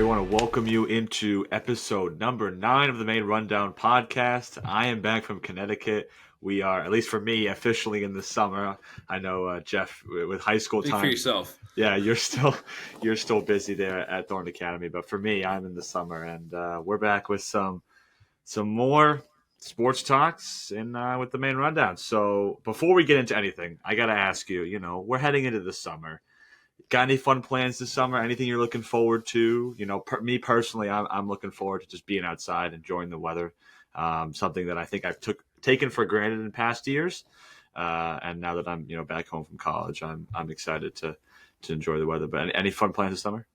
we want to welcome you into episode number 9 of the Maine Rundown podcast. I am back from Connecticut. We are, at least for me, officially in the summer. I know, Jeff, with high school Speak time. for yourself. Yeah, you're still busy there at Thorne Academy, but for me, I'm in the summer, and we're back with some more sports talks in with the Maine Rundown. So before we get into anything, I got to ask you. We're heading into the summer. Got any fun plans this summer? Anything you're looking forward to? Me personally, I'm looking forward to just being outside, enjoying the weather. Something that I think I've taken for granted in past years, and now that I'm back home from college, I'm excited to enjoy the weather. But any fun plans this summer?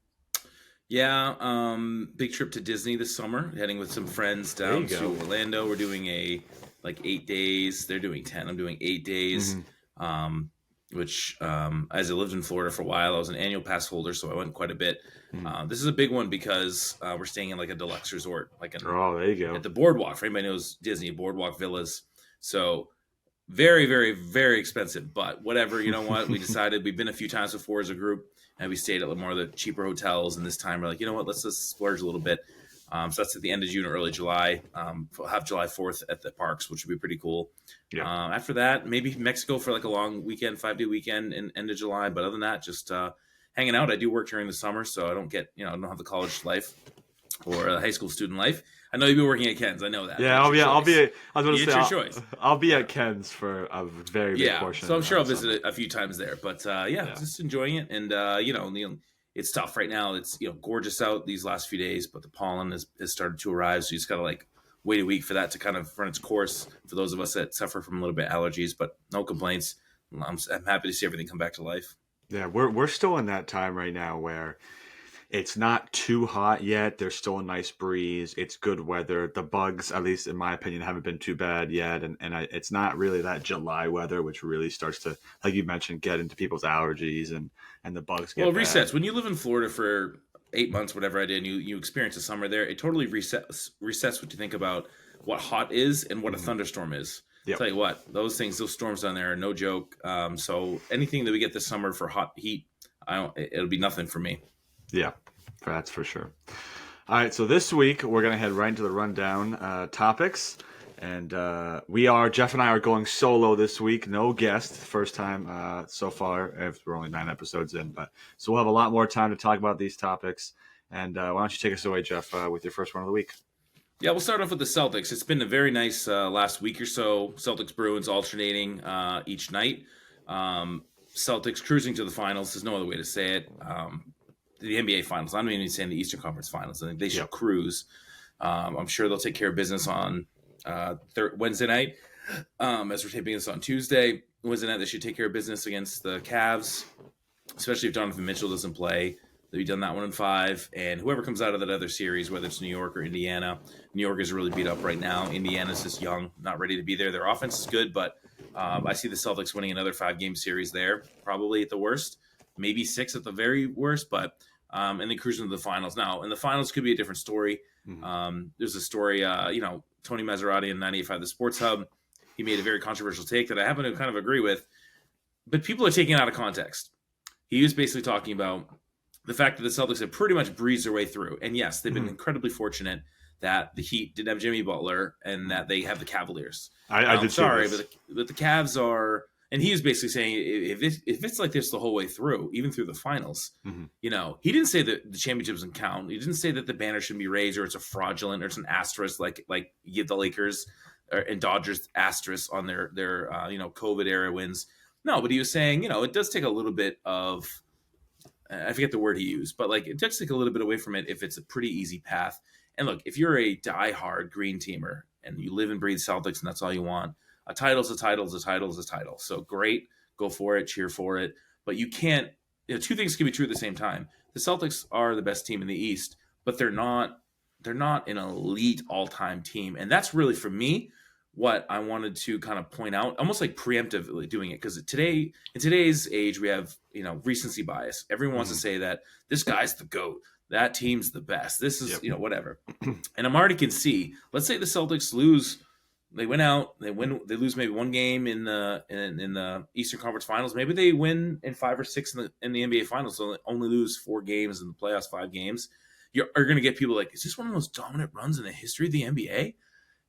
Yeah, big trip to Disney this summer. Heading with some friends down to Orlando. We're doing 8 days. They're doing 10. I'm doing 8 days. Mm-hmm. Which, as I lived in Florida for a while, I was an annual pass holder, so I went quite a bit. This is a big one because we're staying in like a deluxe resort, there you go, at the Boardwalk. For anybody knows Disney, Boardwalk Villas. So very, very, very expensive, but whatever. You know what? We decided we've been a few times before as a group, and we stayed at more of the cheaper hotels. And this time we're like, you know what? Let's just splurge a little bit. So that's at the end of June or early July. We'll have July 4th at the parks, which would be pretty cool. Yeah. After that, maybe Mexico for like a long weekend, 5-day weekend in end of July. But other than that, just hanging out. I do work during the summer, so I don't I don't have the college life or the high school student life. I know you'll be working at Ken's. I know that. Yeah, I'll be at Ken's for a very big portion. So I'm sure I'll visit a few times there. But just enjoying it. And it's tough right now. It's gorgeous out these last few days, but the pollen has started to arrive. So you just got to wait a week for that to kind of run its course. For those of us that suffer from a little bit of allergies, but no complaints. I'm happy to see everything come back to life. Yeah, we're still in that time right now where it's not too hot yet. There's still a nice breeze. It's good weather. The bugs, at least in my opinion, haven't been too bad yet. And it's not really that July weather, which really starts to, like you mentioned, get into people's allergies and the bugs get bad. Resets. When you live in Florida for 8 months, whatever I did, and you experience a summer there, it totally resets what you think about what hot is and what a thunderstorm is. Yep. Tell you what, those storms down there are no joke. So anything that we get this summer for hot heat, it'll be nothing for me. Yeah, that's for sure. All right, so this week we're going to head right into the rundown topics. And Jeff and I are going solo this week. No guest, first time so far. We're only 9 episodes in, so we'll have a lot more time to talk about these topics. And why don't you take us away, Jeff, with your first one of the week? Yeah, we'll start off with the Celtics. It's been a very nice last week or so. Celtics Bruins alternating each night. Celtics cruising to the finals. There's no other way to say it. The NBA finals. I'm not even saying the Eastern Conference finals. I think they should cruise. I'm sure they'll take care of business on Wednesday night. As we're taping this on Tuesday, Wednesday night they should take care of business against the Cavs, especially if Donovan Mitchell doesn't play. They've done that one in 5, and whoever comes out of that other series, whether it's New York or Indiana, New York is really beat up right now. Indiana's just young, not ready to be there. Their offense is good, but I see the Celtics winning another 5-game series there, probably at the worst, maybe 6 at the very worst, but and then cruising to the finals. Now, in the finals could be a different story. Mm-hmm. There's a story, Tony Maserati in 98.5 The Sports Hub, he made a very controversial take that I happen to kind of agree with, but people are taking it out of context. He was basically talking about the fact that the Celtics have pretty much breezed their way through. And yes, they've been incredibly forfortunate that the Heat didn't have Jimmy Butler and that they have the Cavaliers. I'm sorry, but the Cavs are, and he was basically saying if it's like this the whole way through, even through the finals, he didn't say that the championship doesn't count. He didn't say that the banner shouldn't be raised or it's a fraudulent or it's an asterisk like you give the Lakers and Dodgers asterisk on their COVID era wins. No, but he was saying, it does take a little bit of, I forget the word he used, but it does take a little bit away from it if it's a pretty easy path. And look, if you're a diehard green teamer and you live and breathe Celtics and that's all you want, a title's a title is a title is a title. So great, go for it, cheer for it. But you can't, two things can be true at the same time. The Celtics are the best team in the East, but they're not an elite all-time team. And that's really, for me, what I wanted to kind of point out, almost like preemptively doing it. Because in today's age, we have, recency bias. Everyone wants to say that this guy's the GOAT. That team's the best. This is, whatever. And I'm already can see, let's say the Celtics lose. They win out. They lose maybe one game in the Eastern Conference Finals. Maybe they win in 5 or 6 in the NBA Finals. So they only lose 4 games in the playoffs, 5 games. are going to get people like, is this one of the most dominant runs in the history of the NBA?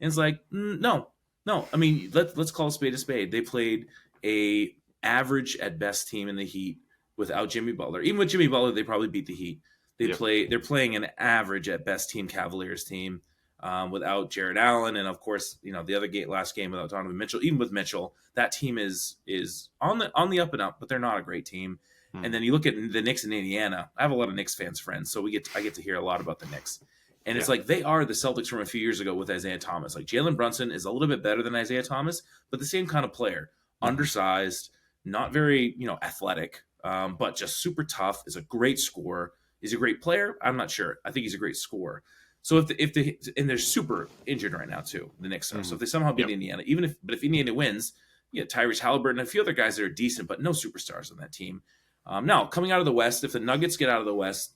And it's like, no. I mean, let's call a spade a spade. They played a average at best team in the Heat without Jimmy Butler. Even with Jimmy Butler, they probably beat the Heat. They're playing an average at best team Cavaliers team without Jared Allen, and of course, the other last game without Donovan Mitchell. Even with Mitchell, that team is on the up and up, but they're not a great team. And then you look at the Knicks in Indiana. I have a lot of Knicks fans friends, so I get to hear a lot about the Knicks. And it's like they are the Celtics from a few years ago with Isaiah Thomas. Like Jalen Brunson is a little bit better than Isaiah Thomas, but the same kind of player. Undersized, not very athletic, but just super tough. Is a great scorer. Is he a great player? I'm not sure. I think he's a great scorer. So and they're super injured right now too. The Knicks are. So if they somehow beat Indiana, if Indiana wins, Tyrese Halliburton and a few other guys that are decent, but no superstars on that team. Now coming out of the West, if the Nuggets get out of the West,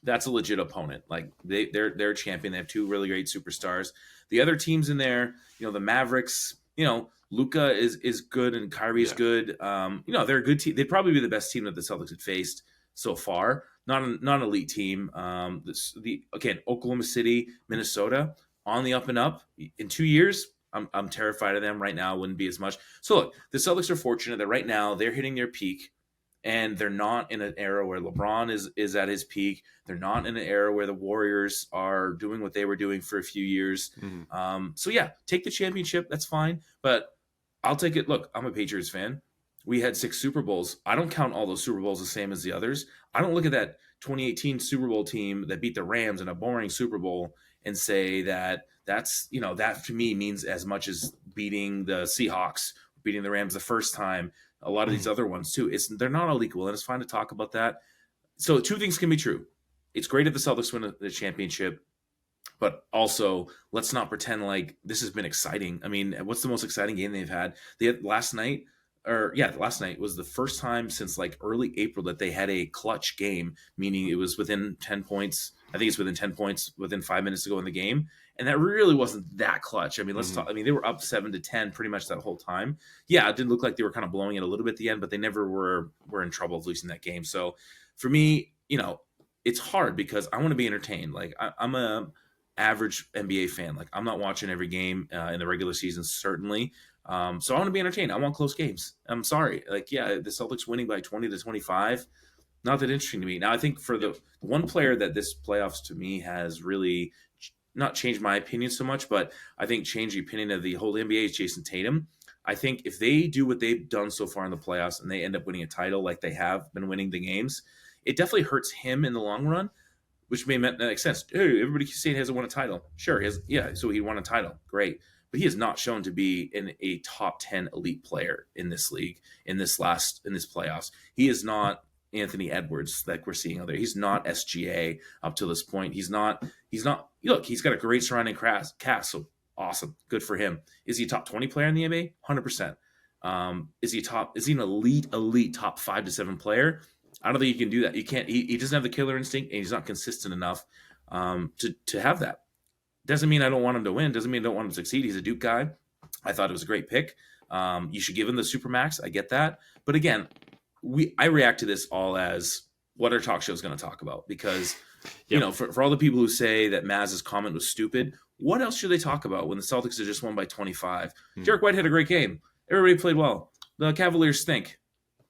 that's a legit opponent. Like they're a champion. They have two really great superstars. The other teams in there, the Mavericks, Luka is good and Kyrie's good. They're a good team. They'd probably be the best team that the Celtics had faced so far. Not an elite team. Oklahoma City, Minnesota on the up and up. In 2 years, I'm terrified of them right now. Wouldn't be as much. So look, the Celtics are fortunate that right now they're hitting their peak. And they're not in an era where LeBron is at his peak. They're not in an era where the Warriors are doing what they were doing for a few years. So take the championship. That's fine. But I'll take it. Look, I'm a Patriots fan. We had 6 Super Bowls. I don't count all those Super Bowls the same as the others. I don't look at that 2018 Super Bowl team that beat the Rams in a boring Super Bowl and say that's that to me means as much as beating the Seahawks, beating the Rams the first time. A lot of these other ones too. They're not all equal, and it's fine to talk about that. So 2 things can be true. It's great if the Celtics win the championship, but also let's not pretend like this has been exciting. I mean, what's the most exciting game they've had? They had last night was the first time since like early April that they had a clutch game, meaning it was within 10 points. I think it's within 10 points within 5 minutes to go in the game. And that really wasn't that clutch. I mean, let's talk. I mean, they were up 7-10 pretty much that whole time. Yeah, it did look like they were kind of blowing it a little bit at the end, but they never were in trouble of losing that game. So for me, it's hard because I want to be entertained. Like I'm a average NBA fan. Like I'm not watching every game in the regular season, certainly. So I want to be entertained. I want close games. I'm sorry. Like, the Celtics winning by 20-25, not that interesting to me. Now, I think for the one player that this playoffs to me has really not changed my opinion so much, but I think changed the opinion of the whole NBA is Jason Tatum. I think if they do what they've done so far in the playoffs and they end up winning a title like they have been winning the games, it definitely hurts him in the long run, which may make sense. Hey, everybody keeps saying he hasn't won a title. Sure, so he won a title. Great. But he has not shown to be a top 10 elite player in this league, in this playoffs. He is not Anthony Edwards like we're seeing out there. He's not SGA up to this point. He's not, look, he's got a great surrounding cast. So awesome. Good for him. Is he a top 20 player in the NBA? 100%. Is he an elite top 5 to 7 player? I don't think you can do that. You can't, he doesn't have the killer instinct and he's not consistent enough to have that. Doesn't mean I don't want him to win. Doesn't mean I don't want him to succeed. He's a Duke guy. I thought it was a great pick. You should give him the Supermax. I get that. But again, I react to this all as what our talk show is going to talk about because, for all the people who say that Maz's comment was stupid, what else should they talk about when the Celtics have just won by 25? Derek White had a great game. Everybody played well. The Cavaliers stink.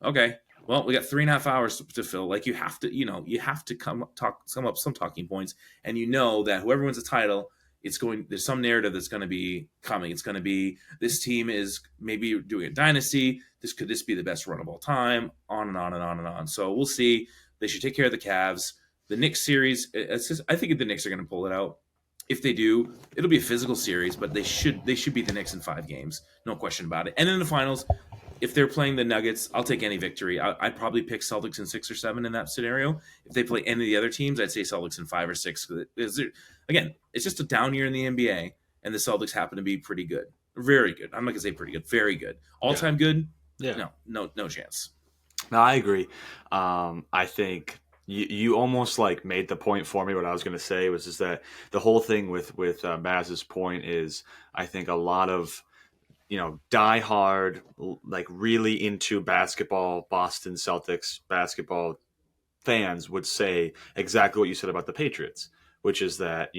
Okay. Well, we got 3.5 hours to fill. Like you have to come up some talking points, and that whoever wins the title, there's some narrative that's going to be coming. It's going to be this team is maybe doing a dynasty. Could this be the best run of all time? On and on and on and on. So we'll see. They should take care of the Cavs. The Knicks series, I think the Knicks are going to pull it out. If they do, it'll be a physical series, but they should beat the Knicks in 5 games. No question about it. And in the finals, if they're playing the Nuggets, I'll take any victory. I'd probably pick Celtics in 6 or 7 in that scenario. If they play any of the other teams, I'd say Celtics in 5 or 6. Again, it's just a down year in the NBA, and the Celtics happen to be pretty good. Very good. I'm not going to say pretty good. Very good. All-time good? Yeah. No chance. No, I agree. I think you almost like made the point for me. What I was going to say was just that the whole thing with Maz's point is I think a lot of die hard, like really into basketball, Boston Celtics basketball fans would say exactly what you said about the Patriots, which is that,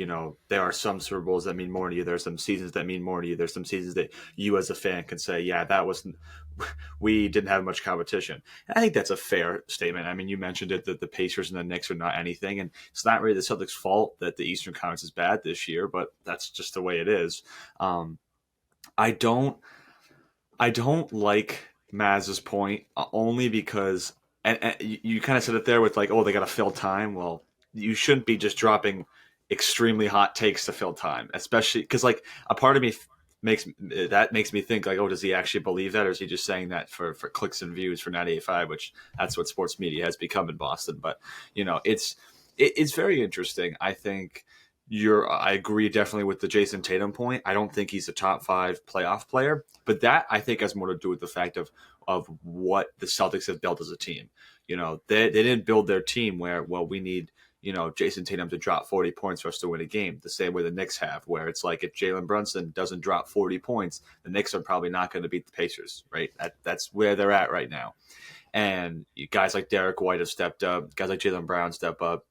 there are some Super Bowls that mean more to you. There's some seasons that mean more to you. There's some seasons that you as a fan can say, yeah, that wasn't, we didn't have much competition. And I think that's a fair statement. I mean, you mentioned it that the Pacers and the Knicks are not anything. And it's not really the Celtics' fault that the Eastern Conference is bad this year, but that's just the way it is. I don't, I don't like Maz's point only because, and you kind of said it there with like, oh, they got to fill time. Well, you shouldn't be just dropping extremely hot takes to fill time, especially because like a part of me makes me think like, oh, does he actually believe that, or is he just saying that for clicks and views for 98.5, which that's what sports media has become in Boston. But it's very interesting. I think I agree definitely with the Jason Tatum point. I don't think he's a top 5 playoff player, but that I think has more to do with the fact of what the Celtics have built as a team. They didn't build their team where, well, we need, Jason Tatum to drop 40 points for us to win a game, the same way the Knicks have, where it's like if Jalen Brunson doesn't drop 40 points, the Knicks are probably not going to beat the Pacers, right? That's where they're at right now. And guys like Derek White have stepped up, guys like Jaylen Brown step up.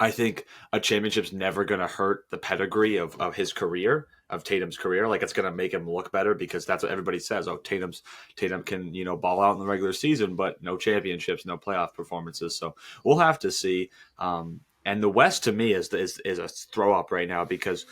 I think a championship's never going to hurt the pedigree of his career, of Tatum's career. Like, it's going to make him look better because that's what everybody says. Oh, Tatum can, ball out in the regular season, but no championships, no playoff performances. So we'll have to see. And the West to me is a throw up right now because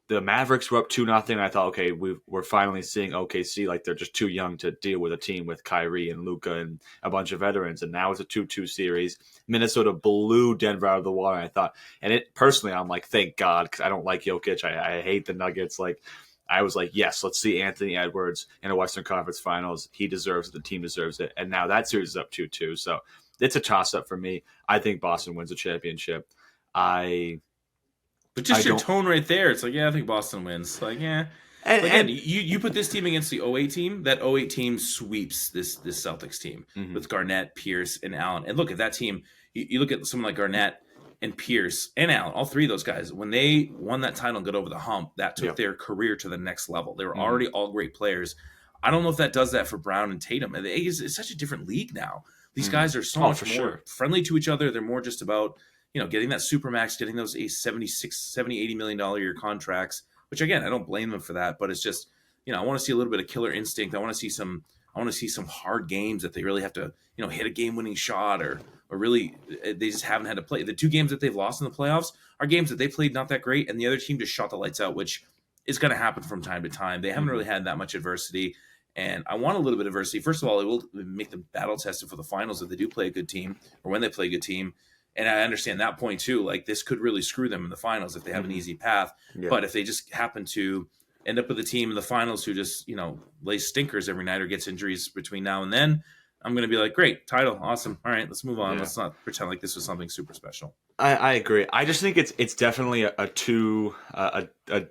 the Mavericks were up 2-0. I thought, okay, we're finally seeing OKC like they're just too young to deal with a team with Kyrie and Luka and a bunch of veterans. And now it's a 2-2 series. Minnesota blew Denver out of the water. I thought, and it personally, I'm like, thank God, because I don't like Jokic. I hate the Nuggets. Like, I was like, yes, let's see Anthony Edwards in a Western Conference Finals. He deserves it. The team deserves it. And now that series is up 2-2. So it's a toss-up for me. I think Boston wins a championship. But just your tone right there, it's like, yeah, I think Boston wins. Like, yeah. And you put this team against the 08 team. That 08 team sweeps this Celtics team with Garnett, Pierce, and Allen. And look at that team. You look at someone like Garnett and Pierce and Allen, all three of those guys. When they won that title and got over the hump, that took their career to the next level. They were already all great players. I don't know if that does that for Brown and Tatum. It's such a different league now. These guys are so much more friendly to each other. They're more just about getting that supermax, getting those $70, $80 million a year contracts, which again, I don't blame them for that, but it's just, I want to see a little bit of killer instinct. I want to see some hard games that they really have to, hit a game-winning shot or really they just haven't had to play. The 2 games that they've lost in the playoffs are games that they played not that great, and the other team just shot the lights out, which is going to happen from time to time. They haven't really had that much adversity, and I want a little bit of adversity. First of all, it will make them battle tested for the finals if they do play a good team or when they play a good team. And I understand that point too. Like, this could really screw them in the finals if they have an easy path. Yeah. But if they just happen to end up with a team in the finals who just, lays stinkers every night or gets injuries between now and then, I'm going to be like, great, title, awesome. All right, let's move on. Yeah. Let's not pretend like this was something super special. I agree. I just think it's definitely a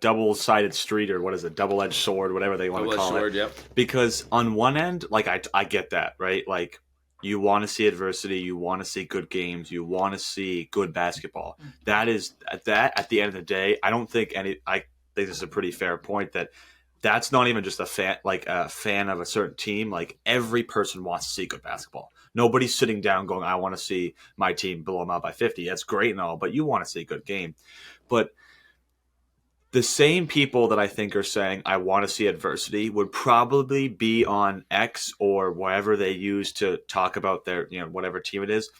double-sided street, or what is it, double-edged sword, whatever they want to call it. Yep. Because on one end, like I get that, right? Like, you want to see adversity. You want to see good games. You want to see good basketball. That at the end of the day, I don't think I think this is a pretty fair point that's not even just a fan of a certain team. Like, every person wants to see good basketball. Nobody's sitting down going, I want to see my team blow them out by 50. That's great and all, but you want to see a good game. But the same people that I think are saying I want to see adversity would probably be on X or wherever they use to talk about their, whatever team it is,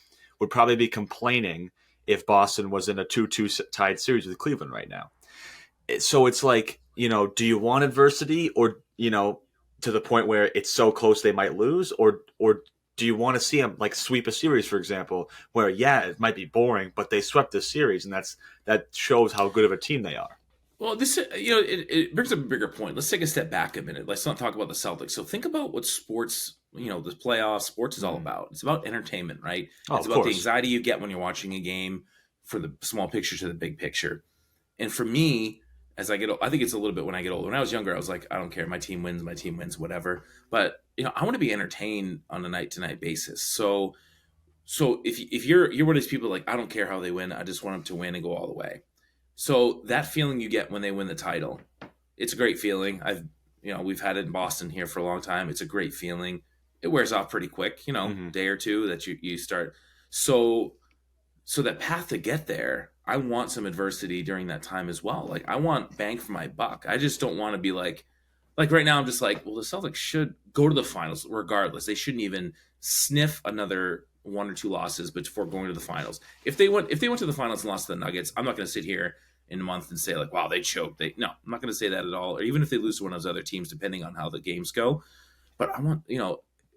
would probably be complaining if Boston was in a 2-2 tied series with Cleveland right now. So it's like, do you want adversity or, to the point where it's so close they might lose, or do you want to see them like sweep a series, for example, where, it might be boring, but they swept this series, and that shows how good of a team they are. Well, this it brings up a bigger point. Let's take a step back a minute. Let's not talk about the Celtics. So think about what sports, the playoffs, sports is all about. It's about entertainment, right? It's about the anxiety you get when you're watching a game, for the small picture to the big picture. And for me, as I get older, I think it's a little bit when I get older. When I was younger, I was like, I don't care. My team wins, whatever. But, I want to be entertained on a night-to-night basis. So if you're one of these people like, I don't care how they win, I just want them to win and go all the way. So that feeling you get when they win the title, it's a great feeling. We've had it in Boston here for a long time. It's a great feeling. it wears off pretty quick, day or two that you start. So that path to get there, I want some adversity during that time as well. Like I want bang for my buck. I just don't want to be like right now I'm just like, well, the Celtics should go to the finals regardless. They shouldn't even sniff another one or two losses before going to the finals. If they went to the finals and lost to the Nuggets, I'm not going to sit here in a month and say like, wow, they choked. No, I'm not going to say that at all. Or even if they lose to one of those other teams, depending on how the games go. But I want,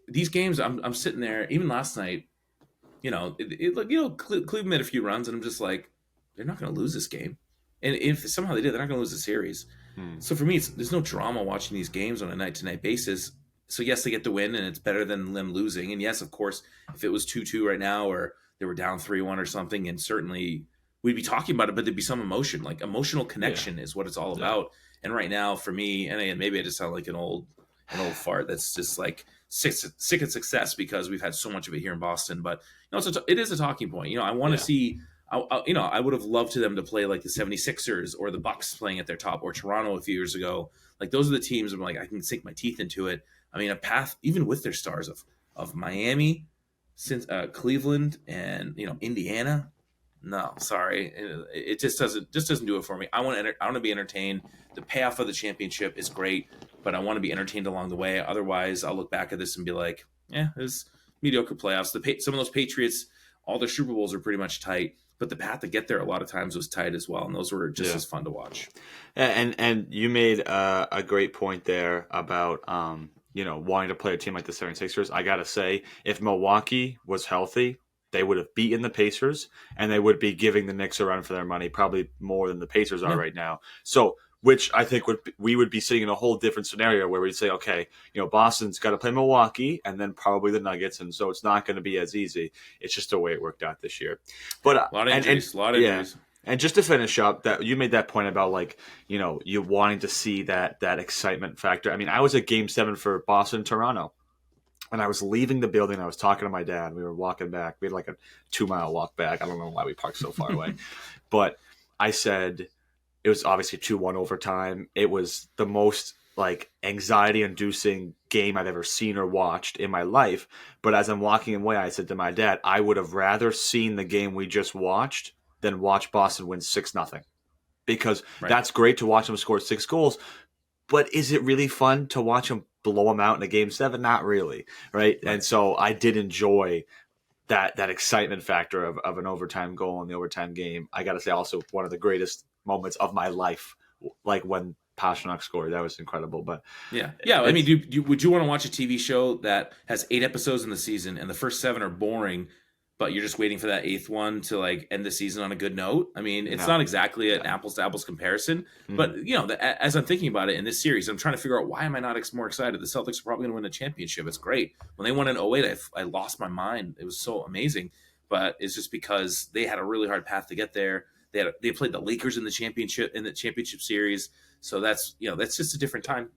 these games. I'm sitting there. Even last night, Cleveland made a few runs, and I'm just like, they're not going to lose this game. And if somehow they did, they're not going to lose the series. So for me, there's no drama watching these games on a night-to-night basis. So yes, they get the win, and it's better than them losing. And yes, of course, if it was 2-2 right now, or they were down 3-1 or something, and certainly we'd be talking about it, but there'd be some emotion. Like emotional connection is what it's all about. And right now, for me, and again, maybe I just sound like an old fart that's just like sick of success because we've had so much of it here in Boston. But it is a talking point. I want to see. I would have loved to them to play like the 76ers or the Bucks playing at their top, or Toronto a few years ago. Like those are the teams I'm like, I can sink my teeth into it. I mean, a path even with their stars of Miami, since Cleveland, and Indiana. No, sorry, it just doesn't do it for me. I want to be entertained. The payoff of the championship is great, but I want to be entertained along the way. Otherwise, I'll look back at this and be like, yeah, it was mediocre playoffs. Some of those Patriots, all their Super Bowls are pretty much tight, but the path to get there a lot of times was tight as well, and those were just as fun to watch. And you made a great point there about wanting to play a team like the 76ers. I gotta say, if Milwaukee was healthy, they would have beaten the Pacers, and they would be giving the Knicks a run for their money, probably more than the Pacers are right now. So, which I think we would be sitting in a whole different scenario where we'd say, okay, Boston's got to play Milwaukee and then probably the Nuggets, and so it's not going to be as easy. It's just the way it worked out this year. But a lot of injuries. And just to finish up, that you made that point about you wanting to see that excitement factor. I mean, I was at Game 7 for Boston Toronto. And I was leaving the building. I was talking to my dad. We were walking back. We had like a 2-mile walk back. I don't know why we parked so far away. But I said it was obviously 2-1 overtime. It was the most anxiety-inducing game I've ever seen or watched in my life. But as I'm walking away, I said to my dad, I would have rather seen the game we just watched than watch Boston win 6-0. Because that's great to watch them score 6 goals. But is it really fun to watch them blow them out in a Game 7? Not really, right? And so I did enjoy that excitement factor of an overtime goal in the overtime game. I got to say, also one of the greatest moments of my life, like when Pasternak scored. That was incredible. But yeah. I mean, would you want to watch a TV show that has 8 episodes in the season and the first 7 are boring, but you're just waiting for that 8th one to end the season on a good note? I mean, it's not exactly an apples to apples comparison, but as I'm thinking about it in this series, I'm trying to figure out, why am I not more excited? The Celtics are probably going to win a championship. It's great. When they won in 08, I lost my mind. It was so amazing, but it's just because they had a really hard path to get there. They played the Lakers in the championship series. So that's just a different time.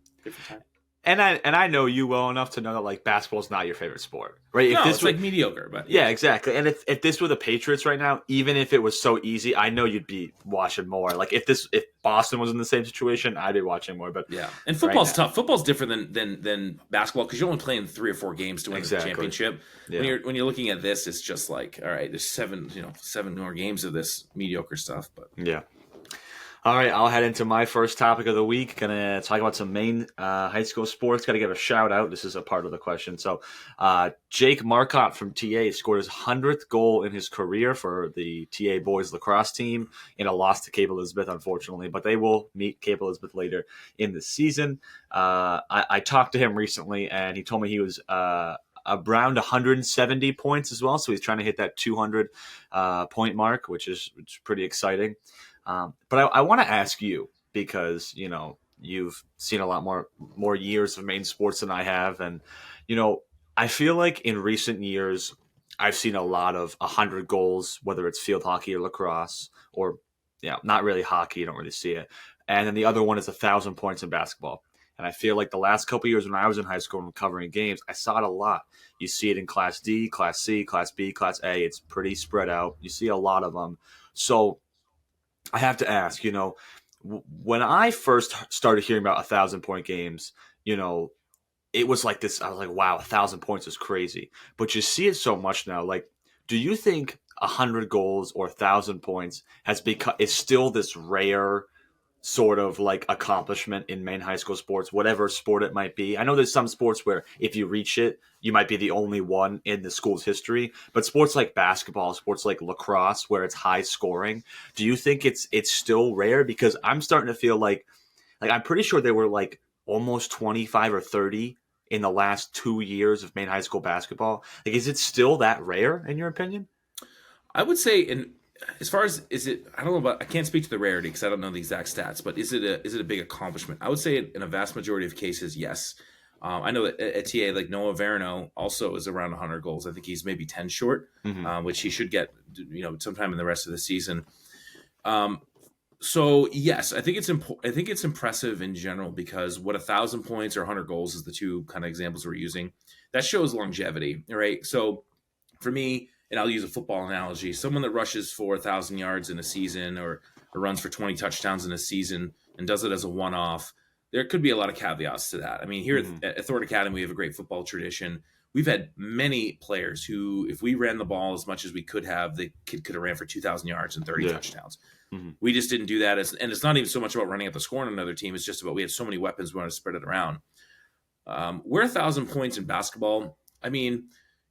And I know you well enough to know that basketball is not your favorite sport, right? No, it's mediocre, but yeah, exactly. And if this were the Patriots right now, even if it was so easy, I know you'd be watching more. If Boston was in the same situation, I'd be watching more. But yeah, and football's tough. Football's different than basketball because you're only playing 3 or 4 games to win the championship. Yeah. When you're looking at this, it's just all right, there's 7 more games of this mediocre stuff. But yeah. All right, I'll head into my first topic of the week. Gonna talk about some Maine high school sports. Got to give a shout out. This is a part of the question. So, Jake Marcotte from TA scored his 100th goal in his career for the TA boys lacrosse team in a loss to Cape Elizabeth, unfortunately. But they will meet Cape Elizabeth later in the season. I talked to him recently, and he told me he was around 170 points as well. So he's trying to hit that 200 point mark, which is pretty exciting. But I want to ask you, because, you've seen a lot more years of Maine sports than I have. And, I feel like in recent years, I've seen a lot of 100 goals, whether it's field hockey or lacrosse, or, not really hockey. You don't really see it. And then the other one is 1,000 points in basketball. And I feel like the last couple of years when I was in high school and covering games, I saw it a lot. You see it in Class D, Class C, Class B, Class A. It's pretty spread out. You see a lot of them. So I have to ask, when I first started hearing about 1,000 point games, it was like this. I was like, wow, 1,000 points is crazy. But you see it so much now. Like, do you think 100 goals or 1,000 points is still this rare sort of like accomplishment in Maine high school sports, whatever sport it might be? I know there's some sports where if you reach it, you might be the only one in the school's history. But sports like basketball, sports like lacrosse, where it's high scoring, do you think it's still rare? Because I'm starting to feel like I'm pretty sure there were like almost 25 or 30 in the last 2 years of Maine high school basketball. Like, is it still that rare in your opinion? I would say, and as far as is it, I don't know about, I can't speak to the rarity because I don't know the exact stats, but is it a big accomplishment? I would say in a vast majority of cases, yes. I know that at TA, like Noah Verno also is around 100 goals. I think he's maybe 10 short, which he should get, sometime in the rest of the season. So yes, I think I think it's impressive in general because what 1,000 points or 100 goals is the two kind of examples we're using. That shows longevity, right? So for me, and I'll use a football analogy, someone that rushes for 1,000 yards in a season or runs for 20 touchdowns in a season and does it as a one-off, there could be a lot of caveats to that. I mean, here at Thornton Academy, we have a great football tradition. We've had many players who, if we ran the ball as much as we could have, the kid could have ran for 2,000 yards and 30 touchdowns. We just didn't do that. And it's not even so much about running up the score on another team. It's just about we had so many weapons, we wanted to spread it around. We're 1,000 points in basketball. I mean,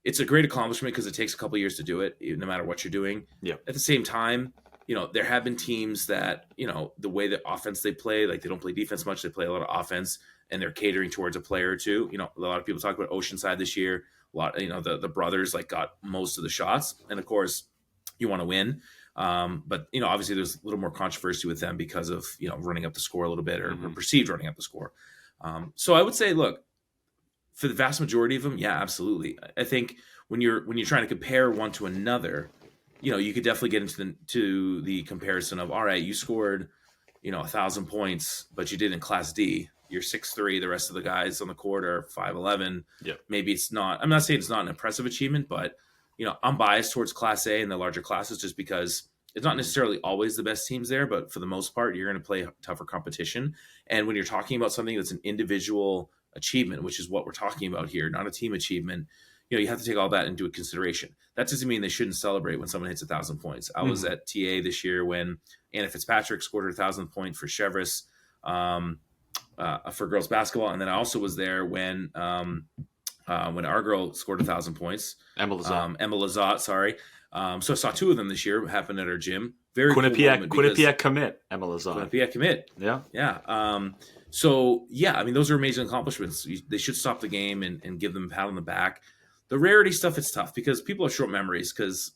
it's a great accomplishment because it takes a couple of years to do it, no matter what you're doing. Yeah. At the same time, there have been teams that, the way that offense they play, like they don't play defense much, they play a lot of offense, and they're catering towards a player or two. A lot of people talk about Oceanside this year. A lot, the brothers like got most of the shots, and of course, you want to win. But obviously, there's a little more controversy with them because of running up the score a little bit or perceived running up the score. So I would say, look, for the vast majority of them, yeah, absolutely. I think when you're trying to compare one to another, you could definitely get into the comparison of, all right, you scored 1,000 points, but you did in Class D. You're 6'3", the rest of the guys on the court are 5'11". Yep. Maybe it's not. I'm not saying it's not an impressive achievement, but I'm biased towards Class A and the larger classes just because it's not necessarily always the best teams there, but for the most part, you're going to play tougher competition. And when you're talking about something that's an individual achievement, which is what we're talking about here, not a team achievement, you have to take all that into consideration. That doesn't mean they shouldn't celebrate when someone hits 1,000 points. I was at TA this year when Anna Fitzpatrick scored her 1,000th point for Chevrolet for girls basketball, and then I also was there when our girl scored 1,000 points. Emma Lazat, sorry. So I saw two of them this year happen at our gym. Very Quinnipiac commit, Emma Lazat. Quinnipiac commit. Yeah. Yeah. So, yeah, I mean, those are amazing accomplishments. They should stop the game and give them a pat on the back. The rarity stuff, it's tough because people have short memories because,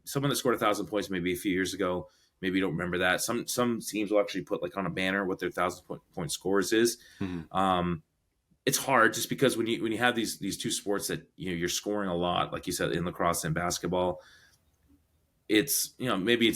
someone that scored 1,000 points maybe a few years ago, maybe you don't remember that. Some teams will actually put like on a banner what their 1,000-point scores is. It's hard just because when you have these two sports that, you're scoring a lot, like you said, in lacrosse and basketball, it's, maybe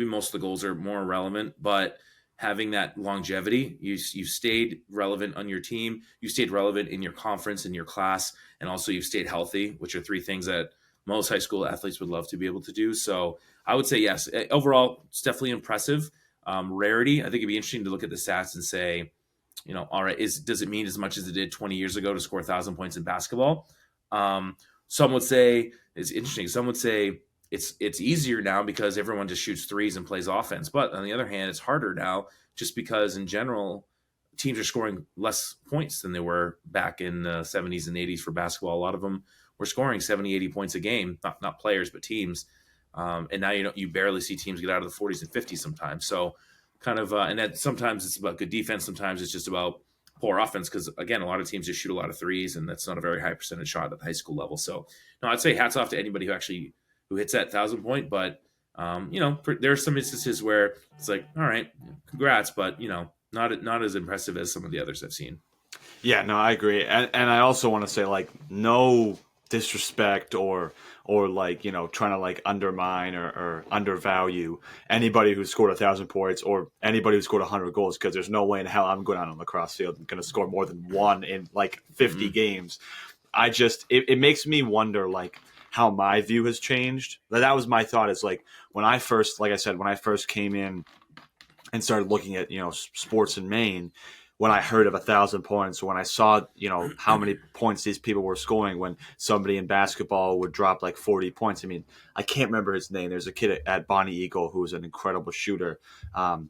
most of the goals are more irrelevant, but having that longevity, you've stayed relevant on your team, you stayed relevant in your conference, in your class, and also you've stayed healthy, which are three things that most high school athletes would love to be able to do. So I would say yes. Overall, it's definitely impressive. Rarity, I think it'd be interesting to look at the stats and say, all right, does it mean as much as it did 20 years ago to score 1,000 points in basketball? Some would say it's interesting. Some would say it's easier now because everyone just shoots threes and plays offense. But on the other hand, it's harder now just because in general, teams are scoring less points than they were back in the 70s and 80s for basketball. A lot of them were scoring 70, 80 points a game, not players, but teams. And now, you barely see teams get out of the 40s and 50s sometimes. So kind of, and that sometimes it's about good defense. Sometimes it's just about poor offense. Cause again, a lot of teams just shoot a lot of threes and that's not a very high percentage shot at the high school level. So no, I'd say hats off to anybody who hits that 1,000 point, but there are some instances where it's like, all right, congrats, but not as impressive as some of the others I've seen. Yeah, no, I agree. And I also want to say like no disrespect or like, trying to like undermine or undervalue anybody who scored 1,000 points or anybody who scored 100 goals. Cause there's no way in hell I'm going out on the lacrosse field and going to score more than one in like 50 games. It makes me wonder like, how my view has changed. That was my thought is like when I first came in and started looking at, sports in Maine, when I heard of 1,000 points, when I saw, how many points these people were scoring, when somebody in basketball would drop like 40 points. I mean, I can't remember his name. There's a kid at Bonnie Eagle who was an incredible shooter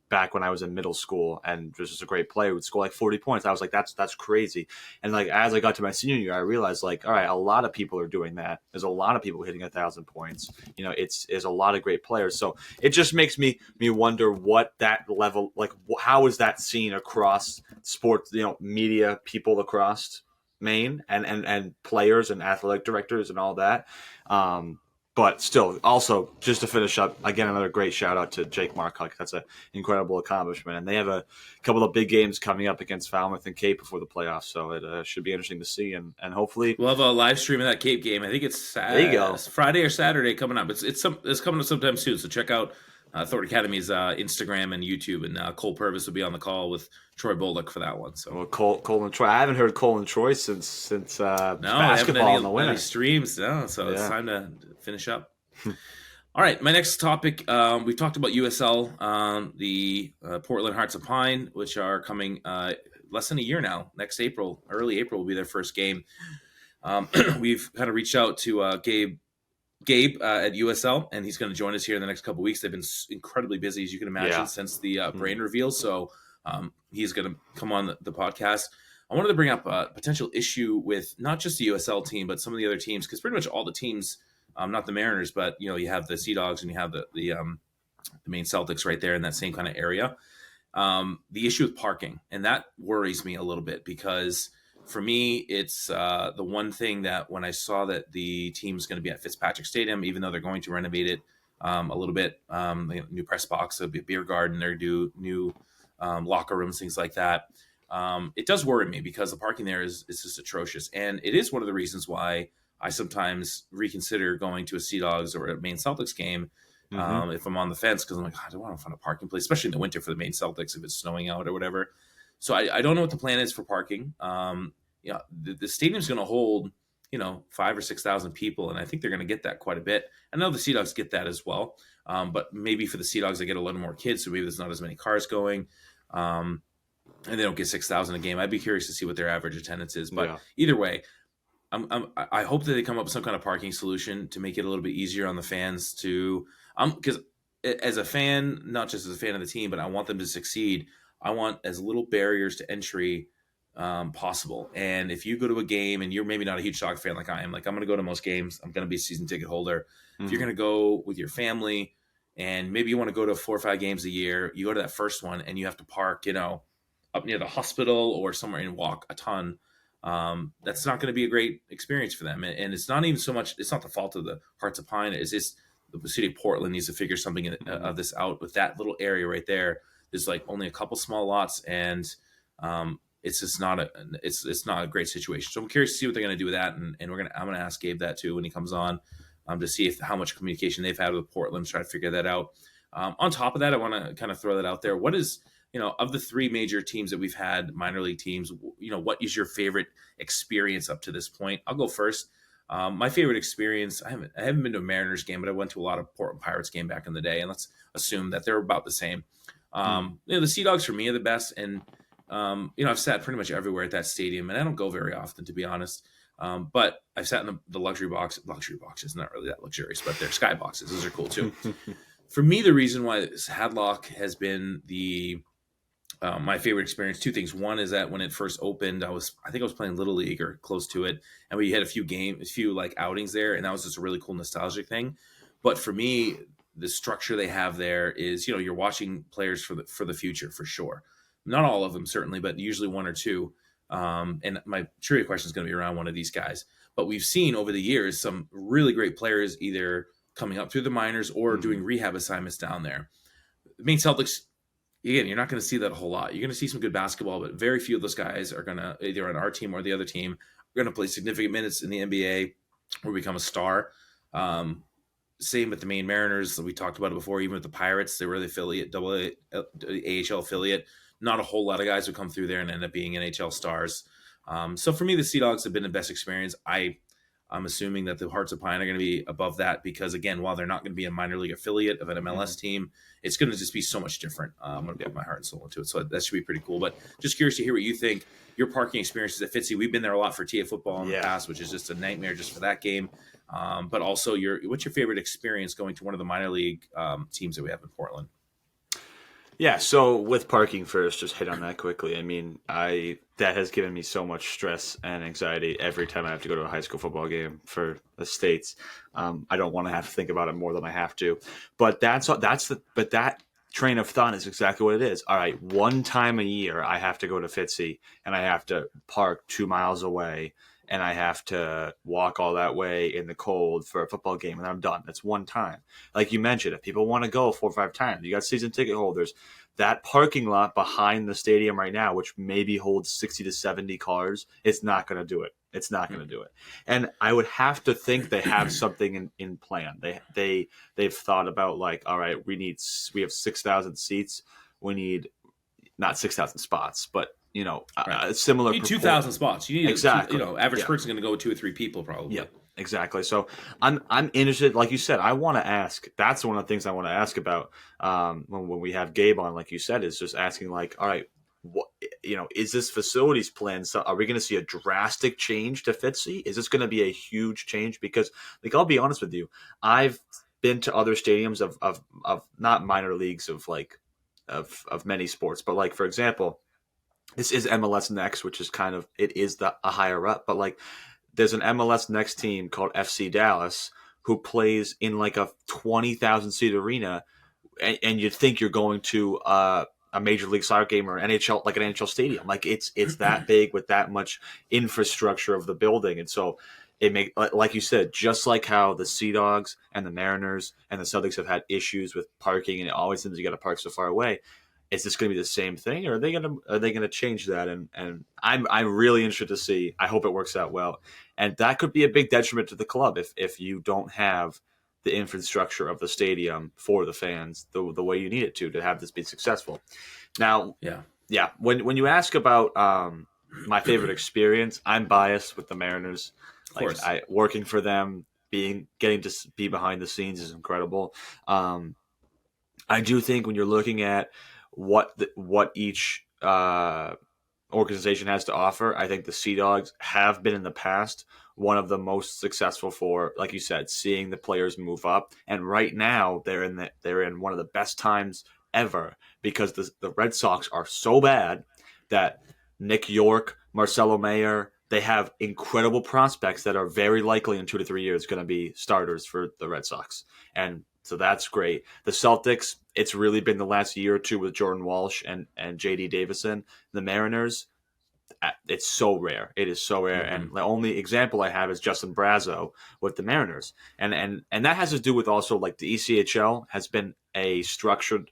back when I was in middle school, and was just a great player. Would score like 40 points. I was like, that's crazy. And like as I got to my senior year, I realized like, all right, a lot of people are doing that. There's a lot of people hitting 1,000 points. It's a lot of great players. So it just makes me wonder what that level, like how is that seen across sports, media people across Maine, and players and athletic directors and all that. But still, also just to finish up, again, another great shout out to Jake Marcock. That's an incredible accomplishment, and they have a couple of big games coming up against Falmouth and Cape before the playoffs, so it should be interesting to see, and hopefully we'll have a live stream of that Cape game. I think it's there you go. Friday or Saturday coming up. It's coming up sometime soon, so check out Thornton Academy's Instagram and YouTube, and Cole Purvis will be on the call with Troy Bolduc for that one. So Cole and Troy. I haven't heard Cole and Troy since basketball in the winter. Any streams, no, so it's time to finish up. All right, my next topic. We've talked about USL, the Portland Hearts of Pine, which are coming less than a year now. Next April, early April, will be their first game. We've kind of reached out to Gabe at USL, and he's going to join us here in the next couple of weeks. They've been incredibly busy, as you can imagine, since the brain reveal. So he's going to come on the podcast. I wanted to bring up a potential issue with not just the USL team, but some of the other teams, because pretty much all the teams, not the Mariners, but you have the Sea Dogs and you have the Maine Celtics right there in that same kind of area. The issue with parking, and that worries me a little bit, because for me, it's the one thing that when I saw that the team's going to be at Fitzpatrick Stadium, even though they're going to renovate it a little bit, new press box, there'll be a beer garden, they're do new locker rooms, things like that. It does worry me because the parking there is just atrocious, and it is one of the reasons why I sometimes reconsider going to a Sea Dogs or a Maine Celtics game if I'm on the fence, because I'm like, I don't want to find a parking place, especially in the winter for the Maine Celtics if it's snowing out or whatever. So I don't know what the plan is for parking. The stadium's going to hold 5,000 or 6,000 people, and I think they're going to get that quite a bit. I know the Sea Dogs get that as well, but maybe for the Sea Dogs they get a little more kids, so maybe there's not as many cars going, and they don't get 6,000 a game. I'd be curious to see what their average attendance is, but either way, I hope that they come up with some kind of parking solution to make it a little bit easier on the fans to, because as a fan, not just as a fan of the team, but I want them to succeed. I want as little barriers to entry possible. And if you go to a game and you're maybe not a huge soccer fan like I am, like I'm going to go to most games, I'm going to be a season ticket holder. If you're going to go with your family and maybe you want to go to 4 or 5 games a year, you go to that first one and you have to park, up near the hospital or somewhere and walk a ton. That's not going to be a great experience for them. And it's not even so much, it's not the fault of the Hearts of Pine. It's just the city of Portland needs to figure something of this out with that little area right there. There's like only a couple small lots, and it's just not it's not a great situation. So I'm curious to see what they're going to do with that. And I'm going to ask Gabe that too when he comes on, to see how much communication they've had with Portland, try to figure that out. On top of that, I want to kind of throw that out there. What is, of the 3 major teams that we've had, minor league teams, what is your favorite experience up to this point? I'll go first. My favorite experience, I haven't been to a Mariners game, but I went to a lot of Portland Pirates game back in the day, and let's assume that they're about the same. The Sea Dogs for me are the best, and I've sat pretty much everywhere at that stadium, and I don't go very often, to be honest. But I've sat in the luxury box. Luxury boxes, not really that luxurious, but they're sky boxes. Those are cool too. For me, the reason why Hadlock has been my favorite experience, 2 things. One is that when it first opened, I think I was playing Little League or close to it, and we had a few like outings there, and that was just a really cool nostalgic thing. But for me, the structure they have there is, you're watching players for the future for sure. Not all of them certainly, but usually 1 or 2. And my trivia question is going to be around one of these guys. But we've seen over the years some really great players either coming up through the minors or doing rehab assignments down there. The Maine Celtics, again, you're not going to see that a whole lot. You're going to see some good basketball, but very few of those guys are going to, either on our team or the other team, are going to play significant minutes in the NBA or become a star. Same with the Maine Mariners. We talked about it before. Even with the Pirates, they were the affiliate, AHL affiliate. Not a whole lot of guys who come through there and end up being NHL stars. So for me, the Sea Dogs have been the best experience. I I'm assuming that the Hearts of Pine are going to be above that because, again, while they're not going to be a minor league affiliate of an MLS team, it's going to just be so much different. I'm going to put my heart and soul into it. So that should be pretty cool. But just curious to hear what you think. Your parking experiences at Fitzy. We've been there a lot for TA football in the past, which is just a nightmare just for that game. But also, what's your favorite experience going to one of the minor league teams that we have in Portland? Yeah, so with parking first, just hit on that quickly. I mean, that has given me so much stress and anxiety every time I have to go to a high school football game for the States. I don't want to have to think about it more than I have to. But that train of thought is exactly what it is. All right, one time a year I have to go to Fitzy and I have to park 2 miles away and I have to walk all that way in the cold for a football game, and I'm done. That's one time. Like you mentioned, if people want to go 4 or 5 times, you got season ticket holders. That parking lot behind the stadium right now, which maybe holds 60 to 70 cars, it's not going to do it. It's not going to do it. And I would have to think they have something in plan. They've thought about, like, all right, we have 6,000 seats. We need not 6,000 spots, but a similar. You need 2,000 spots. You need exactly. Average person's going to go with 2 or 3 people probably. Yeah, exactly. So I'm interested. Like you said, I want to ask. That's one of the things I want to ask about when we have Gabe on. Like you said, is just asking, like, all right, what is this facilities plan? So are we going to see a drastic change to Fitzy? Is this going to be a huge change? Because, like, I'll be honest with you, I've been to other stadiums of not minor leagues of many sports, but, like, for example, this is MLS Next, which is kind of, it is a higher up, but, like, there's an MLS Next team called FC Dallas who plays in, like, a 20,000 seat arena, and you'd think you're going to a Major League Soccer game or NHL, like an NHL stadium. Like, it's that big with that much infrastructure of the building, and so it like you said, just like how the Sea Dogs and the Mariners and the Celtics have had issues with parking, and it always seems you got to park so far away. Is this going to be the same thing, or are they going to change that? And I'm really interested to see. I hope it works out well, and that could be a big detriment to the club if you don't have the infrastructure of the stadium for the fans the way you need it to have this be successful. Now, yeah. When you ask about my favorite experience, I'm biased with the Mariners. Of course, working for them, getting to be behind the scenes is incredible. I do think when you're looking at what each organization has to offer, I think the Sea Dogs have been in the past one of the most successful for, like you said, seeing the players move up. And right now they're in one of the best times ever because the Red Sox are so bad that Nick York, Marcelo Mayer, they have incredible prospects that are very likely in 2 to 3 years going to be starters for the Red Sox. And so that's great. The Celtics, it's really been the last year or two with Jordan Walsh and J.D. Davison. The Mariners, it's so rare. It is so rare. Mm-hmm. And the only example I have is Justin Brazo with the Mariners. And that has to do with also, like, the ECHL has been a structured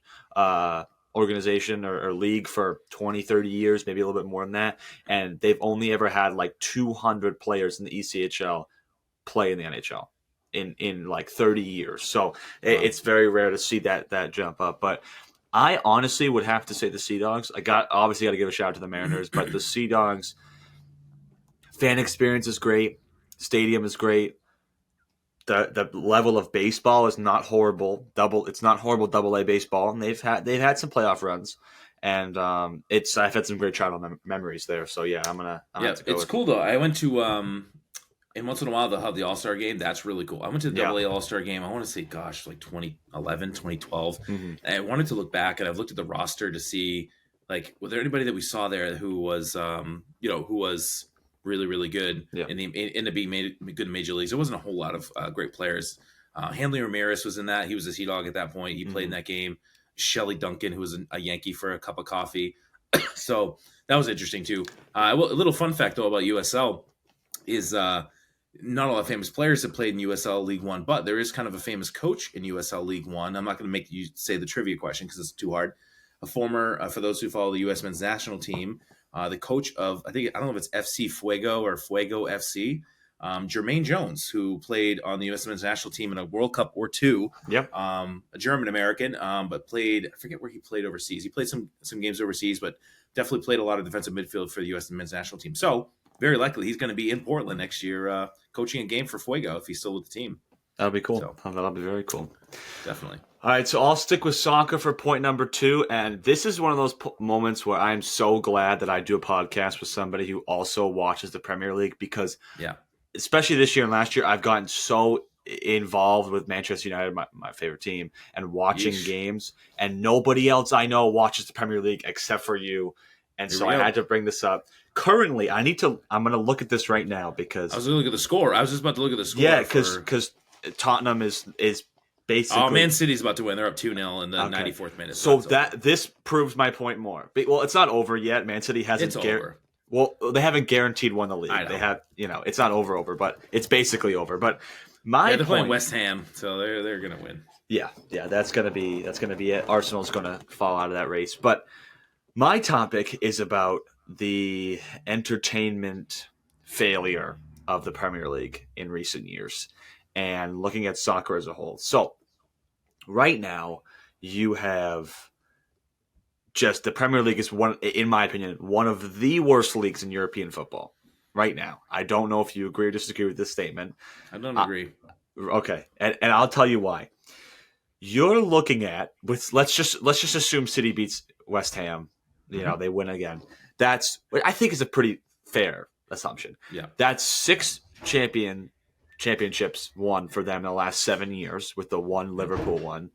organization or league for 20, 30 years, maybe a little bit more than that. And they've only ever had like 200 players in the ECHL play in the NHL in like 30 years. So it's very rare to see that jump up. But I honestly would have to say the Sea Dogs. Obviously got to give a shout out to the Mariners, but the Sea Dogs fan experience is great. Stadium is great. The level of baseball is not horrible. It's not horrible Double A baseball, and they've had some playoff runs, and I've had some great childhood memories there. So yeah, I'm gonna have to go. It's cool though. I went to and once in a while they'll have the All-Star game. That's really cool. I went to the Double A All-Star game. I want to say, gosh, like 2011, 2012. Mm-hmm. And I wanted to look back, and I've looked at the roster to see, like, was there anybody that we saw there who was who was really, really good in the being good in Major Leagues. There wasn't a whole lot of great players. Hanley Ramirez was in that. He was a Sea Dog at that point. He played in that game. Shelley Duncan, who was a Yankee for a cup of coffee. So that was interesting too. A little fun fact though about USL is not a lot of famous players have played in USL League One, but there is kind of a famous coach in USL League One. I'm not going to make you say the trivia question because it's too hard. A former, for those who follow the U.S. men's national team, the coach of, I don't know if it's FC Fuego or Fuego FC, Jermaine Jones, who played on the U.S. men's national team in a World Cup or two. Yep. A German-American, but played, I forget where he played overseas. He played some games overseas, but definitely played a lot of defensive midfield for the U.S. men's national team. So very likely he's going to be in Portland next year, coaching a game for Fuego if he's still with the team. That'll be cool. So, that'll be very cool. Definitely. All right, so I'll stick with soccer for point number 2, and this is one of those moments where I'm so glad that I do a podcast with somebody who also watches the Premier League, because especially this year and last year, I've gotten so involved with Manchester United, my favorite team, and watching games, and nobody else I know watches the Premier League except for you, and so I had to bring this up. Currently, I'm going to look at this right now because... I was going to look at the score. I was just about to look at the score. Yeah, because Tottenham is basically... Oh, Man City's about to win. They're up 2-0 in the 94th minute. So this proves my point more. Well, it's not over yet. Man City hasn't... It's over. Well, they haven't guaranteed won the league. They have, it's not over, but it's basically over. But they're playing West Ham, so they're going to win. Yeah, that's going to be it. Arsenal's going to fall out of that race. But my topic is about the entertainment failure of the Premier League in recent years and looking at soccer as a whole. So right now you have just the Premier League is in my opinion, one of the worst leagues in European football right now. I don't know if you agree or disagree with this statement. I don't agree. Okay. And I'll tell you why. You're looking at let's just assume City beats West Ham. They win again. I think is a pretty fair assumption. Yeah. That's 6 championships won for them in the last 7 years, with the one Liverpool one.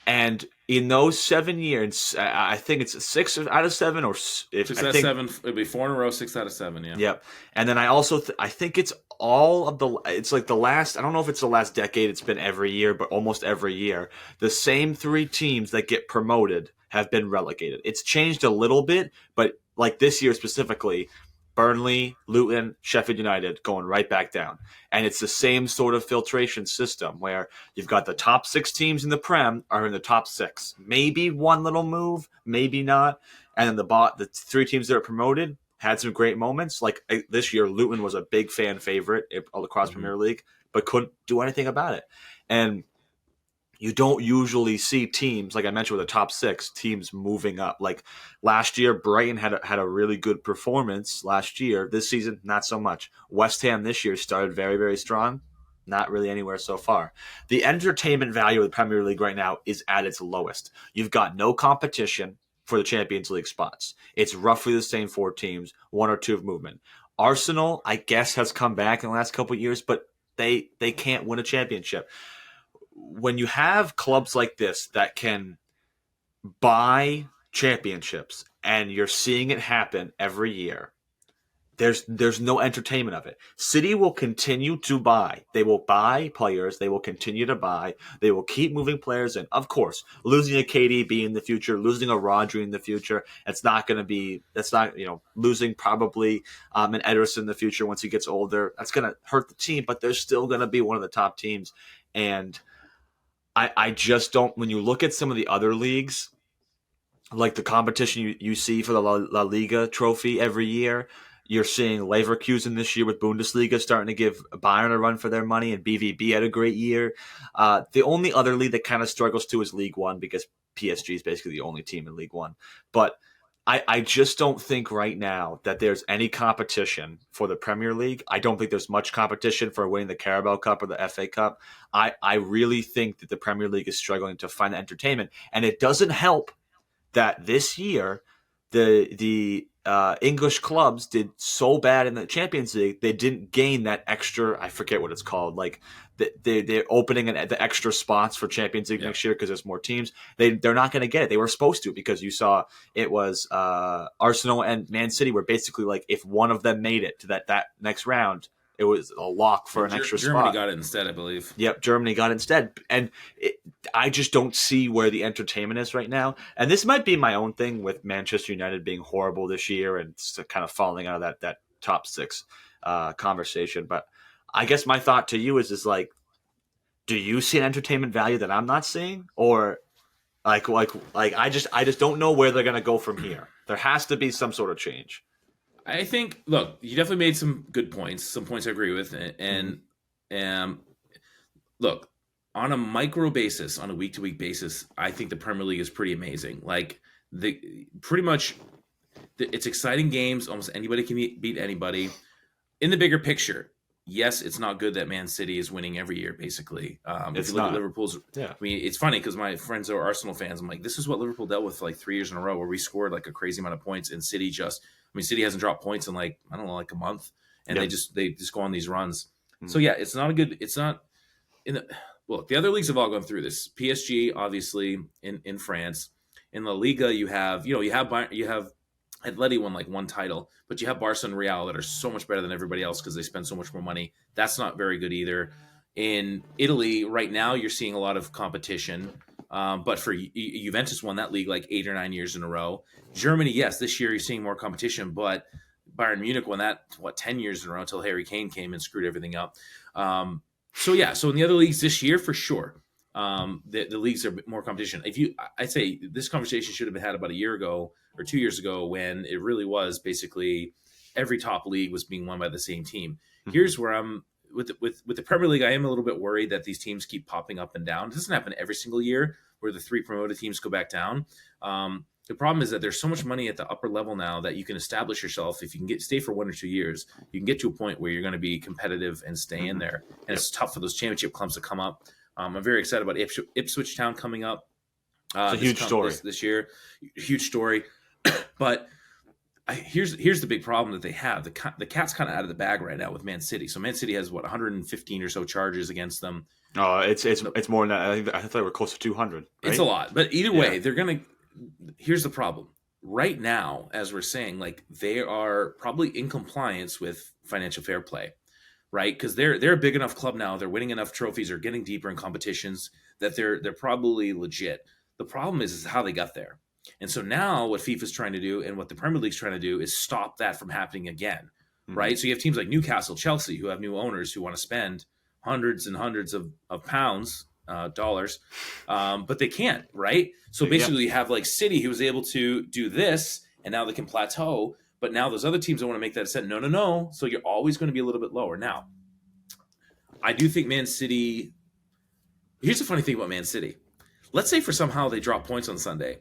And in those 7 years, I think it's 6 out of 7, or 6 out of 7. It'd be 4 in a row, 6 out of 7. Yeah. Yep. And then I also I think it's all of the. It's like the last. I don't know if it's the last decade. It's been every year, but almost every year, the same 3 teams that get promoted have been relegated. It's changed a little bit, but like this year specifically, Burnley, Luton, Sheffield United going right back down. And it's the same sort of filtration system where you've got the top 6 teams in the Prem are in the top 6. Maybe one little move, maybe not. And then the 3 teams that are promoted had some great moments. Like this year, Luton was a big fan favorite all across Premier League, but couldn't do anything about it. And you don't usually see teams, like I mentioned with the top 6, teams moving up. Like last year, Brighton had a really good performance last year. This season, not so much. West Ham this year started very, very strong. Not really anywhere so far. The entertainment value of the Premier League right now is at its lowest. You've got no competition for the Champions League spots. It's roughly the same 4 teams, 1 or 2 of movement. Arsenal, I guess, has come back in the last couple of years, but they can't win a championship. When you have clubs like this that can buy championships and you're seeing it happen every year, there's no entertainment of it. City will continue to buy. They will buy players. They will continue to buy. They will keep moving players in. Of course, losing a KDB in the future, losing a Rodri in the future, losing probably an Ederson in the future once he gets older. That's going to hurt the team, but they're still going to be one of the top teams. And I just don't, when you look at some of the other leagues, like the competition you see for the La Liga trophy every year, you're seeing Leverkusen this year with Bundesliga starting to give Bayern a run for their money, and BVB had a great year. The only other league that kind of struggles too is League One, because PSG is basically the only team in League One. But I just don't think right now that there's any competition for the Premier League. I don't think there's much competition for winning the Carabao Cup or the FA Cup. I really think that the Premier League is struggling to find entertainment. And it doesn't help that this year the English clubs did so bad in the Champions League, they didn't gain that extra, I forget what it's called, like they're opening the extra spots for Champions League next year because there's more teams. They're not going to get it. They were supposed to, because you saw it was Arsenal and Man City were basically like, if one of them made it to that next round, it was a lock for an extra spot. Germany got it instead, I believe. Yep, Germany got it instead. And I just don't see where the entertainment is right now. And this might be my own thing with Manchester United being horrible this year and kind of falling out of that top 6 conversation. But I guess my thought to you is like, do you see an entertainment value that I'm not seeing? Or like I just don't know where they're going to go from here. There has to be some sort of change. I think, look, you definitely made some good points, some points I agree with. And look, on a micro basis, on a week-to-week basis, I think the Premier League is pretty amazing. Like, pretty much It's exciting games. Almost anybody can beat anybody. In the bigger picture, yes, it's not good that Man City is winning every year, basically. If you look at Liverpool's, yeah. I mean, it's funny because my friends are Arsenal fans. I'm like, this is what Liverpool dealt with like 3 years in a row, where we scored like a crazy amount of points, and City City hasn't dropped points in like, I don't know, like a month, and they just go on these runs. So yeah, it's not in the look. The other leagues have all gone through this. PSG, obviously, in France, in La Liga, you have Atleti won like one title, but you have Barca and Real that are so much better than everybody else because they spend so much more money. That's not very good either. In Italy, right now, you're seeing a lot of competition. But for Juventus won that league like 8 or 9 years in a row. Germany, yes, this year you're seeing more competition, but Bayern Munich won that, 10 years in a row until Harry Kane came and screwed everything up. So in the other leagues this year, for sure, the leagues are more competition. I'd say this conversation should have been had about a year ago or 2 years ago, when it really was basically every top league was being won by the same team. Here's where I'm with the Premier League. I am a little bit worried that these teams keep popping up and down. It doesn't happen every single year where the 3 promoted teams go back down. The problem is that there's so much money at the upper level now that you can establish yourself. If you can stay for 1 or 2 years, you can get to a point where you're going to be competitive and stay in there. And it's tough for those championship clubs to come up. I'm very excited about Ipswich Town coming up. It's a huge story this year. Huge story. But here's the big problem that they have. The cat's kind of out of the bag right now with Man City. So Man City has 115 or so charges against them. Oh, it's more than that. I thought they were close to 200. Right? It's a lot, but either way, they're gonna. Here's the problem. Right now, as we're saying, like, they are probably in compliance with financial fair play, right? Because they're a big enough club now. They're winning enough trophies or getting deeper in competitions that they're probably legit. The problem is how they got there. And so now what FIFA's trying to do and what the Premier League's trying to do is stop that from happening again, right? So you have teams like Newcastle, Chelsea, who have new owners who want to spend hundreds and hundreds of pounds, dollars, but they can't, right? So basically you have like City, who was able to do this, and now they can plateau, but now those other teams don't want to make that ascent. No. So you're always going to be a little bit lower. Now, I do think Man City, here's the funny thing about Man City. Let's say for somehow they drop points on Sunday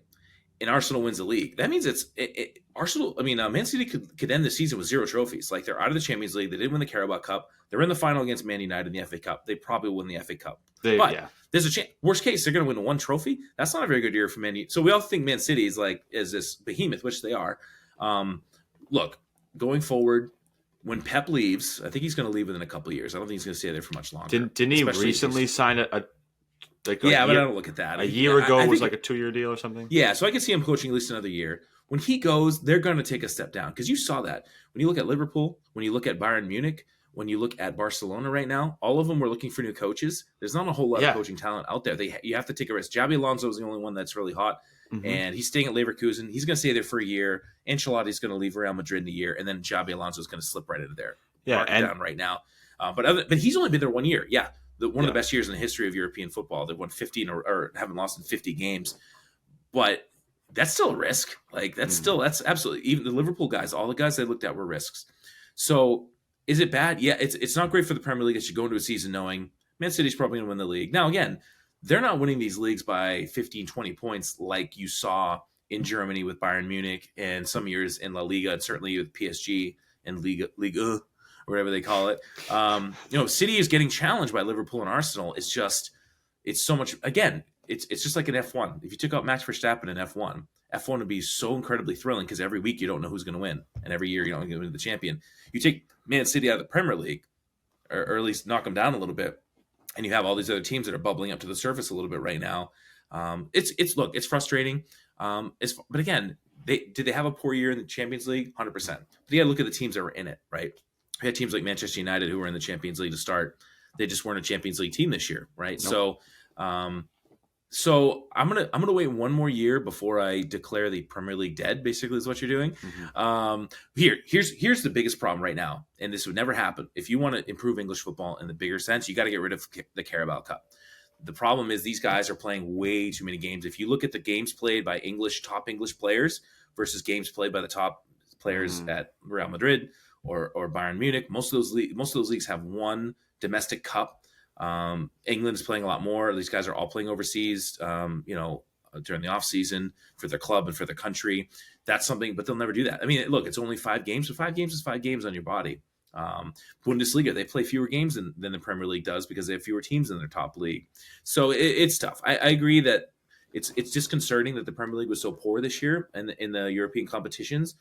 and Arsenal wins the league. That means Man City could end the season with 0 trophies. Like, they're out of the Champions League. They didn't win the Carabao Cup. They're in the final against Man United in the FA Cup. They probably win the FA Cup. There's a chance. Worst case, they're going to win 1 trophy. That's not a very good year for Man United. So we all think Man City is this behemoth, which they are. Look, going forward, when Pep leaves, I think he's going to leave within a couple of years. I don't think he's going to stay there for much longer. Didn't he recently sign but I don't look at that. A year ago it was like a 2-year deal or something. Yeah, so I can see him coaching at least another year. When he goes, they're going to take a step down, because you saw that when you look at Liverpool, when you look at Bayern Munich, when you look at Barcelona right now, all of them were looking for new coaches. There's not a whole lot of coaching talent out there. You have to take a risk. Xabi Alonso is the only one that's really hot, and he's staying at Leverkusen. He's going to stay there for a year. Ancelotti's going to leave Real Madrid in a year, and then Xabi Alonso is going to slip right into there. Down right now. But he's only been there 1 year. Yeah. One of the best years in the history of European football. They've won 15 or haven't lost in 50 games. But that's still a risk. Like, that's absolutely, even the Liverpool guys, all the guys they looked at were risks. So is it bad? Yeah, it's not great for the Premier League that you go into a season knowing Man City's probably going to win the league. Now, again, they're not winning these leagues by 15, 20 points like you saw in Germany with Bayern Munich, and some years in La Liga, and certainly with PSG and Liga, or whatever they call it. City is getting challenged by Liverpool and Arsenal. It's so much. Again, it's just like an F1. If you took out Max Verstappen in F1 would be so incredibly thrilling, because every week you don't know who's going to win, and every year you don't know who's going to win the champion. You take Man City out of the Premier League, or at least knock them down a little bit, and you have all these other teams that are bubbling up to the surface a little bit right now. It's frustrating. But again, did they have a poor year in the Champions League? 100%. But you got to look at the teams that were in it, right? We had teams like Manchester United who were in the Champions League to start. They just weren't a Champions League team this year, right? Nope. So I'm gonna wait 1 more year before I declare the Premier League dead. Basically, is what you're doing. Here's the biggest problem right now, and this would never happen if you want to improve English football in the bigger sense. You got to get rid of the Carabao Cup. The problem is these guys are playing way too many games. If you look at the games played by top English players versus games played by the top players at Real Madrid or Bayern Munich, most of those leagues have 1 domestic cup. England is playing a lot more. These guys are all playing overseas, during the off season for their club and for their country. that's something, but they'll never do that. I mean, look, it's only 5 games, so 5 games is 5 games on your body. Bundesliga, they play fewer games than the Premier League does because they have fewer teams in their top league. So it's tough. I agree that it's disconcerting that the Premier League was so poor this year and in the European competitions.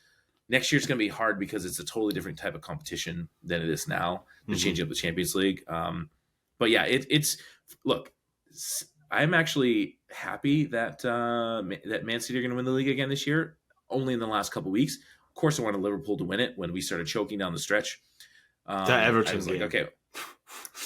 Next year's going to be hard because it's a totally different type of competition than it is now. They're changing up the Champions League. But yeah, it's look, I'm actually happy that that Man City are going to win the league again this year. Only in the last couple of weeks. Of course, I wanted Liverpool to win it when we started choking down the stretch. That Everton I was game. like, okay.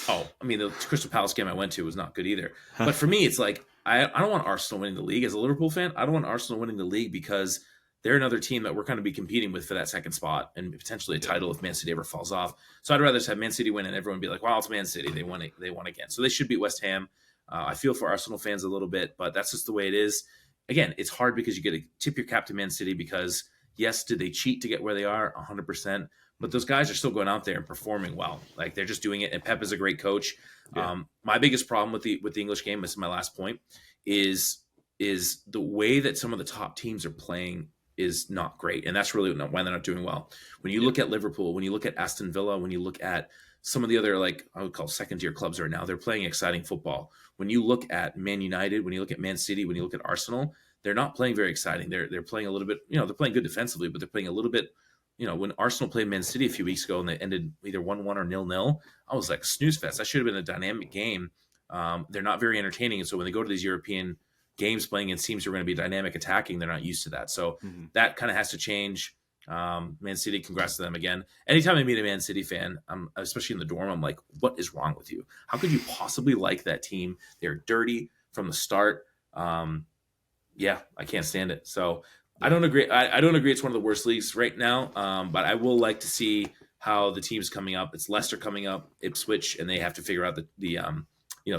Oh, I mean, the Crystal Palace game I went to was not good either. But for me, it's like I don't want Arsenal winning the league. As a Liverpool fan, I don't want Arsenal winning the league because they're another team that we're going to be competing with for that second spot and potentially a title if Man City ever falls off. So I'd rather just have Man City win and everyone be like, "Wow, it's Man City. They won it. They won again." So they should beat West Ham. I feel for Arsenal fans a little bit, but that's just the way it is. Again, it's hard because you get to tip your cap to Man City because yes, did they cheat to get where they are? 100%. But those guys are still going out there and performing well. Like they're just doing it. And Pep is a great coach. Yeah. My biggest problem with the English game, this is my last point, is the way that some of the top teams are playing is not great. And that's really why they're not doing well. When you look at Liverpool, when you look at Aston Villa, when you look at some of the other, like I would call second-tier clubs right now, they're playing exciting football. When you look at Man United, when you look at Man City, when you look at Arsenal, they're not playing very exciting. They're playing a little bit, they're playing good defensively, but they're playing a little bit, when Arsenal played Man City a few weeks ago and they ended either 1-1 or 0-0, I was like, snooze fest. That should have been a dynamic game. They're not very entertaining. And so when they go to these European games playing in teams who are going to be dynamic attacking, they're not used to that. So that kind of has to change. Man City, congrats to them again. Anytime I meet a Man City fan, especially in the dorm, I'm like, what is wrong with you? How could you possibly like that team? They're dirty from the start. Yeah, I can't stand it. So I don't agree. I don't agree it's one of the worst leagues right now. But I will like to see how the teams coming up. It's Leicester coming up, Ipswich, and they have to figure out the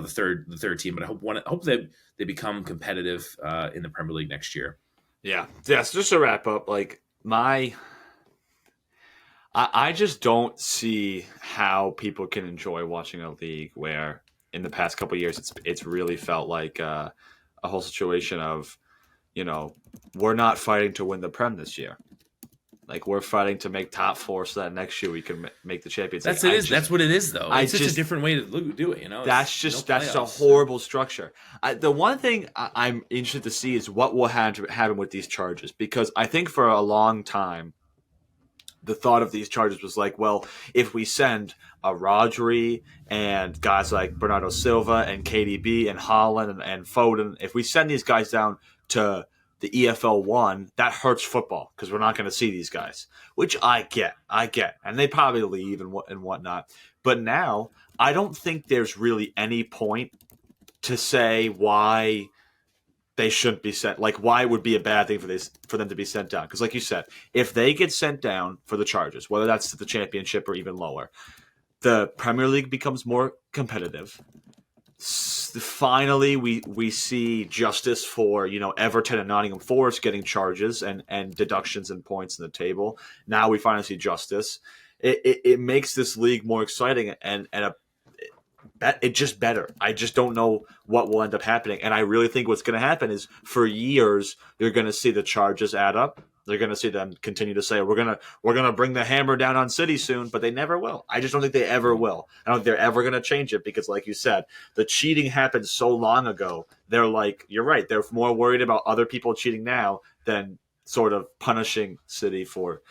third team. But I hope that they become competitive in the Premier League next year. Yeah. So just to wrap up, like I just don't see how people can enjoy watching a league where in the past couple of years it's really felt like a whole situation of, we're not fighting to win the Prem this year. Like we're fighting to make top 4 so that next year we can make the Champions League. That's what it is, though. It's just a different way to do it. That's just a horrible structure. The one thing I'm interested to see is what will happen with these charges, because I think for a long time the thought of these charges was like, well, if we send a Rodri and guys like Bernardo Silva and KDB and Haaland and Foden, if we send these guys down to the EFL 1, that hurts football because we're not going to see these guys, which I get. And they probably leave and whatnot. But now I don't think there's really any point to say why they shouldn't be sent. Like, why it would be a bad thing for them to be sent down. Because like you said, if they get sent down for the charges, whether that's to the championship or even lower, the Premier League becomes more competitive. Finally, we see justice for Everton and Nottingham Forest getting charges and deductions and points in the table. Now we finally see justice. It makes this league more exciting and it just better. I just don't know what will end up happening, and I really think what's going to happen is for years you're going to see the charges add up. They're going to see them continue to say we're gonna bring the hammer down on City soon, but they never will. I just don't think they ever will. I don't think they're ever going to change it because, like you said, the cheating happened so long ago. They're like, you're right. They're more worried about other people cheating now than sort of punishing City for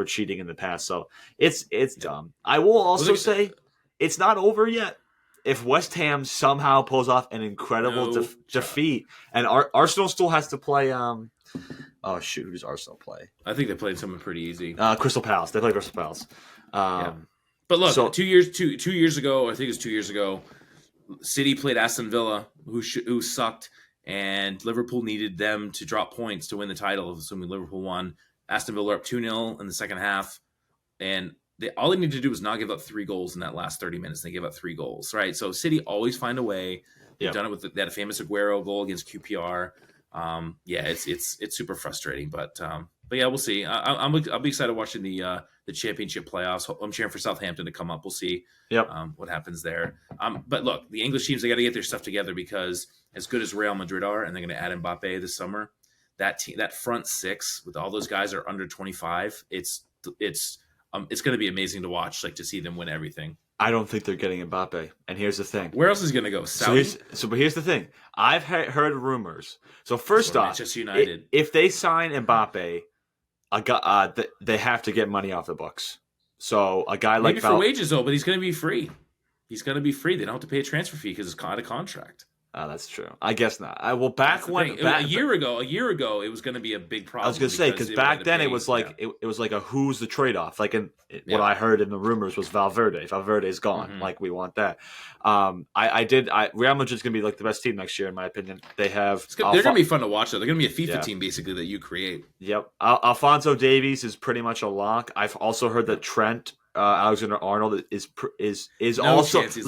cheating in the past. So it's dumb. I will also say it's not over yet. If West Ham somehow pulls off an incredible defeat, and Arsenal still has to play. Oh shoot! Who does Arsenal play? I think they played someone pretty easy. Crystal Palace. They play Crystal Palace. Yeah. But look, 2 years ago, I think it's 2 years ago, City played Aston Villa, who sucked, and Liverpool needed them to drop points to win the title. Assuming Liverpool won, Aston Villa up 2-0 in the second half, and all they needed to do was not give up 3 goals in that last 30 minutes. They gave up 3 goals, right? So City always find a way. They've done it with that famous Aguero goal against QPR. It's super frustrating, but yeah, we'll see. I'll be excited watching the championship playoffs. I'm cheering for Southampton to come up. We'll see what happens there. But look, the English teams, they got to get their stuff together because as good as Real Madrid are, and they're going to add Mbappe this summer, that team, that front six with all those guys are under 25. It's going to be amazing to watch, like to see them win everything. I don't think they're getting Mbappe. And here's the thing. Where else is he going to go? Saudi? But here's the thing. I've heard rumors. So first off, Manchester United. If they sign Mbappe, they have to get money off the books. So a guy like maybe for wages though, but he's going to be free. He's going to be free. They don't have to pay a transfer fee because it's out of contract. That's true. I guess not. A year ago, it was going to be a big problem. I was going to say because back then it was like it was like a who's the trade off. Like what I heard in the rumors was Valverde. Valverde's gone. Like we want that. Real Madrid's going to be like the best team next year in my opinion. They're going to be fun to watch though. They're going to be a FIFA team basically that you create. Yep. Alphonso Davies is pretty much a lock. I've also heard that Trent Alexander-Arnold is no also chance he's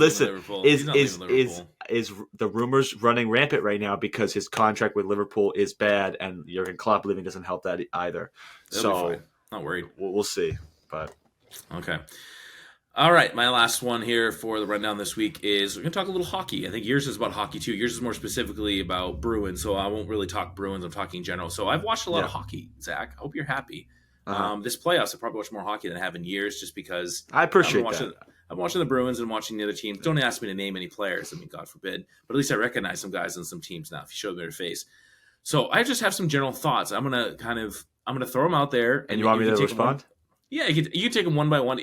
is the rumors running rampant right now because his contract with Liverpool is bad and Jurgen Klopp leaving doesn't help that either. So not worried. We'll see. But okay. All right, my last one here for the rundown this week is we're going to talk a little hockey. I think yours is about hockey too. Yours is more specifically about Bruins, so I won't really talk Bruins. I'm talking in general. So I've watched a lot of hockey, Zach. I hope you're happy. This playoffs, I've probably watched more hockey than I have in years just because I appreciate that. I'm watching the Bruins and watching the other teams. Don't ask me to name any players. I mean, God forbid. But at least I recognize some guys on some teams now if you show them their face. So I just have some general thoughts. I'm going to throw them out there. And you want me to respond? Yeah, you can take them one by one.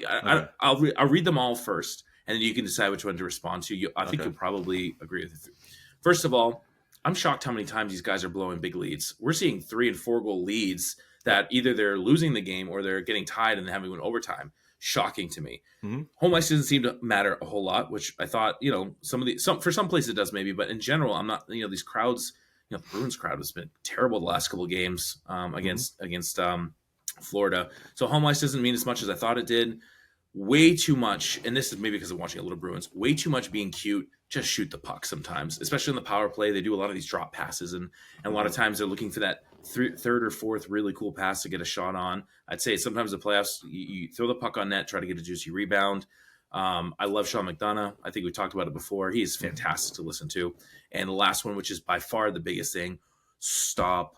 I'll read them all first, and then you can decide which one to respond to. I think you'll probably agree with it. First of all, I'm shocked how many times these guys are blowing big leads. We're seeing 3 and 4 goal leads that either they're losing the game or they're getting tied and having an overtime. Shocking to me. Mm-hmm. Home ice doesn't seem to matter a whole lot, which I thought, for some places it does maybe, but in general, I'm not, these crowds, the Bruins crowd has been terrible the last couple of games against Florida. So home ice doesn't mean as much as I thought it did. Way too much, and this is maybe because I'm watching a little Bruins, way too much being cute. Just shoot the puck sometimes, especially in the power play. They do a lot of these drop passes, and a lot of times they're looking for that third or fourth really cool pass to get a shot on. I'd say sometimes the playoffs, you throw the puck on net, try to get a juicy rebound. I love Sean McDonough. I think we talked about it before. He is fantastic to listen to. And the last one, which is by far the biggest thing, stop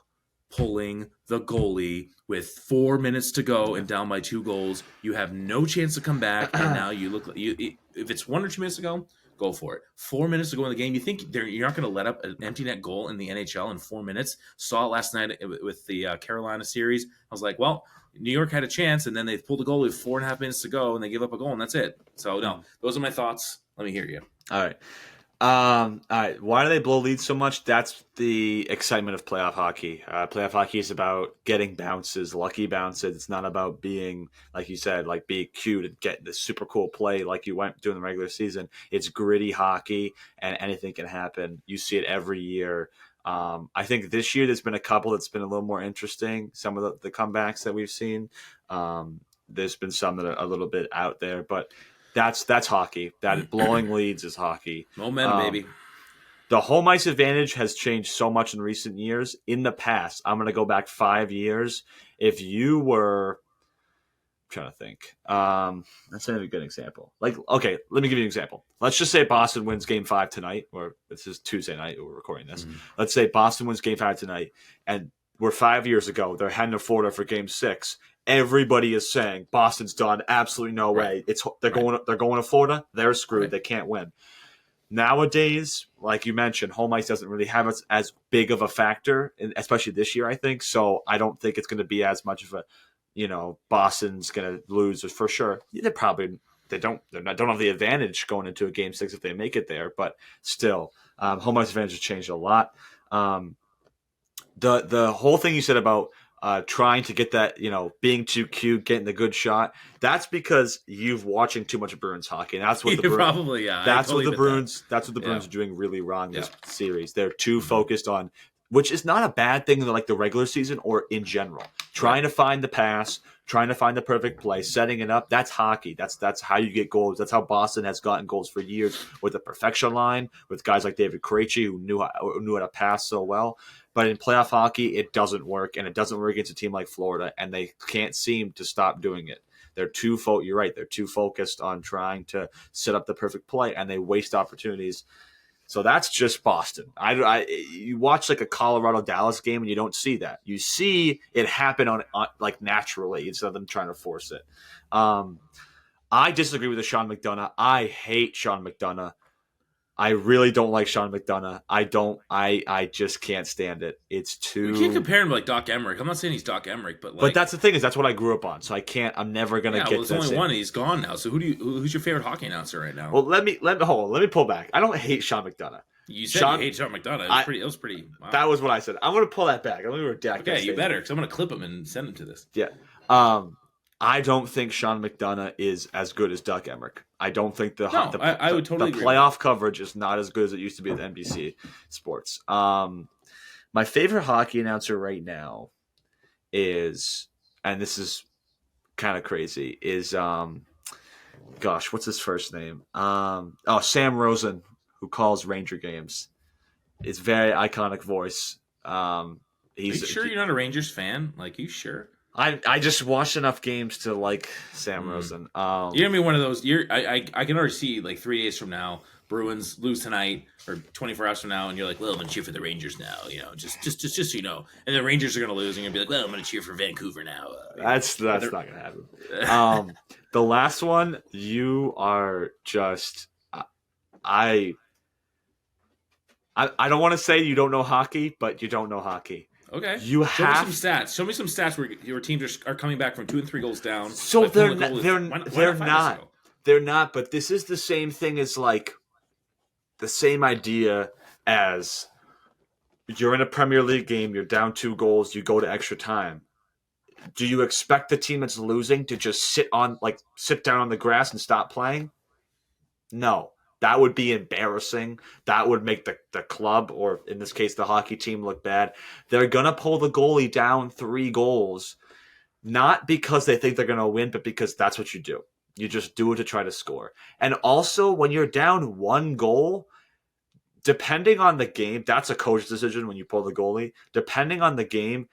pulling the goalie with 4 minutes to go and down by 2 goals. You have no chance to come back, and now you look like if it's 1 or 2 minutes to go, go for it. 4 minutes to go in the game. You think you're not going to let up an empty net goal in the NHL in 4 minutes? Saw it last night with the Carolina series. I was like, well, New York had a chance, and then they pulled the goal with 4.5 minutes to go, and they give up a goal, and that's it. So, no, those are my thoughts. Let me hear you. All right. All right. Why do they blow leads so much? That's the excitement of playoff hockey. Playoff hockey is about getting bounces, lucky bounces. It's not about being, like you said, like being cute and getting the super cool play like you went during the regular season. It's gritty hockey, and anything can happen. You see it every year. I think this year there's been a couple that's been a little more interesting. Some of the comebacks that we've seen. There's been some that are a little bit out there, but that's hockey. That blowing leads is hockey. Momentum, baby. The home ice advantage has changed so much in recent years. In the past, I'm going to go back 5 years. If you were, I'm trying to think. That's not a good example. Okay, let me give you an example. Let's just say Boston wins Game 5 tonight, or this is Tuesday night. We're recording this. Mm-hmm. Let's say Boston wins Game 5 tonight, and we're 5 years ago. They're heading to Florida for Game 6. Everybody is saying Boston's done. Absolutely no way. They're going to Florida. They're screwed. Right. They can't win. Nowadays, like you mentioned, home ice doesn't really have as big of a factor, especially this year, I think. So I don't think it's going to be as much of a, Boston's going to lose for sure. They don't have the advantage going into a Game 6 if they make it there, but still, home ice advantage has changed a lot. The whole thing you said about trying to get that, being too cute, getting the good shot. That's because you've watching too much Bruins hockey. And that's what the Bruins, probably, yeah. That's what the Bruins are doing really wrong this series. They're too focused on, which is not a bad thing in like the regular season or in general. Trying to find the pass, trying to find the perfect play, setting it up. That's hockey. That's how you get goals. That's how Boston has gotten goals for years with the perfection line, with guys like David Krejci who knew how to pass so well. But in playoff hockey, it doesn't work, and it doesn't work against a team like Florida, and they can't seem to stop doing it. You're right. They're too focused on trying to set up the perfect play, and they waste opportunities. So that's just Boston. You watch like a Colorado Dallas game and you don't see that. You see it happen on like naturally instead of them trying to force it. I disagree with the Sean McDonough. I hate Sean McDonough. I really don't like Sean McDonough. I just can't stand it. It's too. You can't compare him to like Doc Emmerich. I'm not saying he's Doc Emmerich, but like. But that's the thing is that's what I grew up on. So I can't. I'm never gonna get. Well, there's only in. one. And he's gone now. So who's your favorite hockey announcer right now? Well, let me hold on. Let me pull back. I don't hate Sean McDonough. You said you hate Sean McDonough. That was pretty. Wow. That was what I said. I'm gonna pull that back. I'm gonna redact. Okay, you better, because I'm gonna clip him and send him to this. Yeah. I don't think Sean McDonough is as good as Doug Emmerich. I don't think I would totally the agree playoff coverage is not as good as it used to be with NBC Sports. My favorite hockey announcer right now is, and this is kind of crazy, is gosh, what's his first name? Sam Rosen, who calls Ranger games. It's very iconic voice. Are you sure you're not a Rangers fan? Like, you sure? I just watched enough games to like Sam Rosen. You're gonna be one of those. I can already see like 3 days from now, Bruins lose tonight, or 24 hours from now, and you're like, well, I'm gonna cheer for the Rangers now. You know, just so you know. And the Rangers are gonna lose, and you're gonna be like, well, I'm gonna cheer for Vancouver now. That's not gonna happen. The last one, you are just I don't want to say you don't know hockey, but you don't know hockey. Okay. Show me some stats. Show me some stats where your teams are coming back from 2 and 3 goals down. So they're not. They're not. But this is the same thing as like the same idea as you're in a Premier League game. You're down 2 goals. You go to extra time. Do you expect the team that's losing to just sit down on the grass and stop playing? No. That would be embarrassing. That would make the club, or in this case, the hockey team, look bad. They're going to pull the goalie down 3 goals, not because they think they're going to win, but because that's what you do. You just do it to try to score. And also, when you're down 1 goal, depending on the game, that's a coach's decision when you pull the goalie. Depending on the game,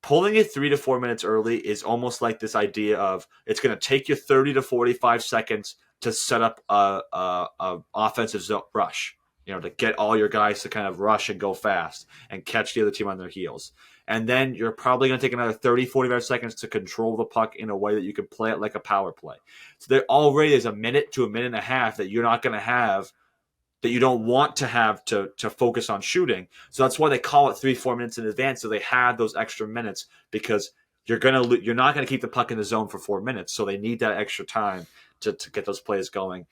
pulling it 3 to 4 minutes early is almost like this idea of it's going to take you 30 to 45 seconds to set up a offensive rush, to get all your guys to kind of rush and go fast and catch the other team on their heels. And then you're probably going to take another 30, 45 seconds to control the puck in a way that you can play it like a power play. So there already is a minute to a minute and a half that you're not going to have, that you don't want to have to focus on shooting. So that's why they call it 3-4 minutes in advance. So they have those extra minutes because you're not going to keep the puck in the zone for 4 minutes. So they need that extra time to get those plays going.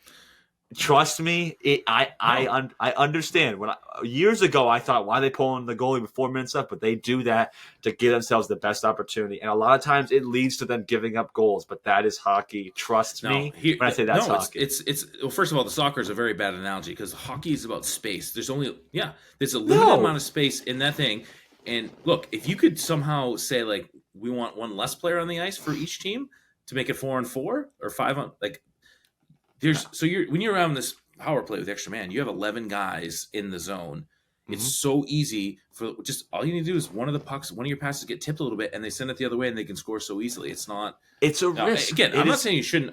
Trust me, I understand. Years ago, I thought, why are they pulling the goalie with 4 minutes left? But they do that to give themselves the best opportunity. And a lot of times it leads to them giving up goals. But that is hockey. Trust me when I say that's hockey. Well, first of all, the soccer is a very bad analogy because hockey is about space. There's a limited amount of space in that thing. And look, if you could somehow say, like, we want 1 less player on the ice for each team to make it 4-on-4 or 5-on, like, when you're around this power play with extra man, you have 11 guys in the zone. Mm-hmm. It's so easy for just all you need to do is one of your passes get tipped a little bit and they send it the other way and they can score so easily. It's a risk. Again, I'm not saying you shouldn't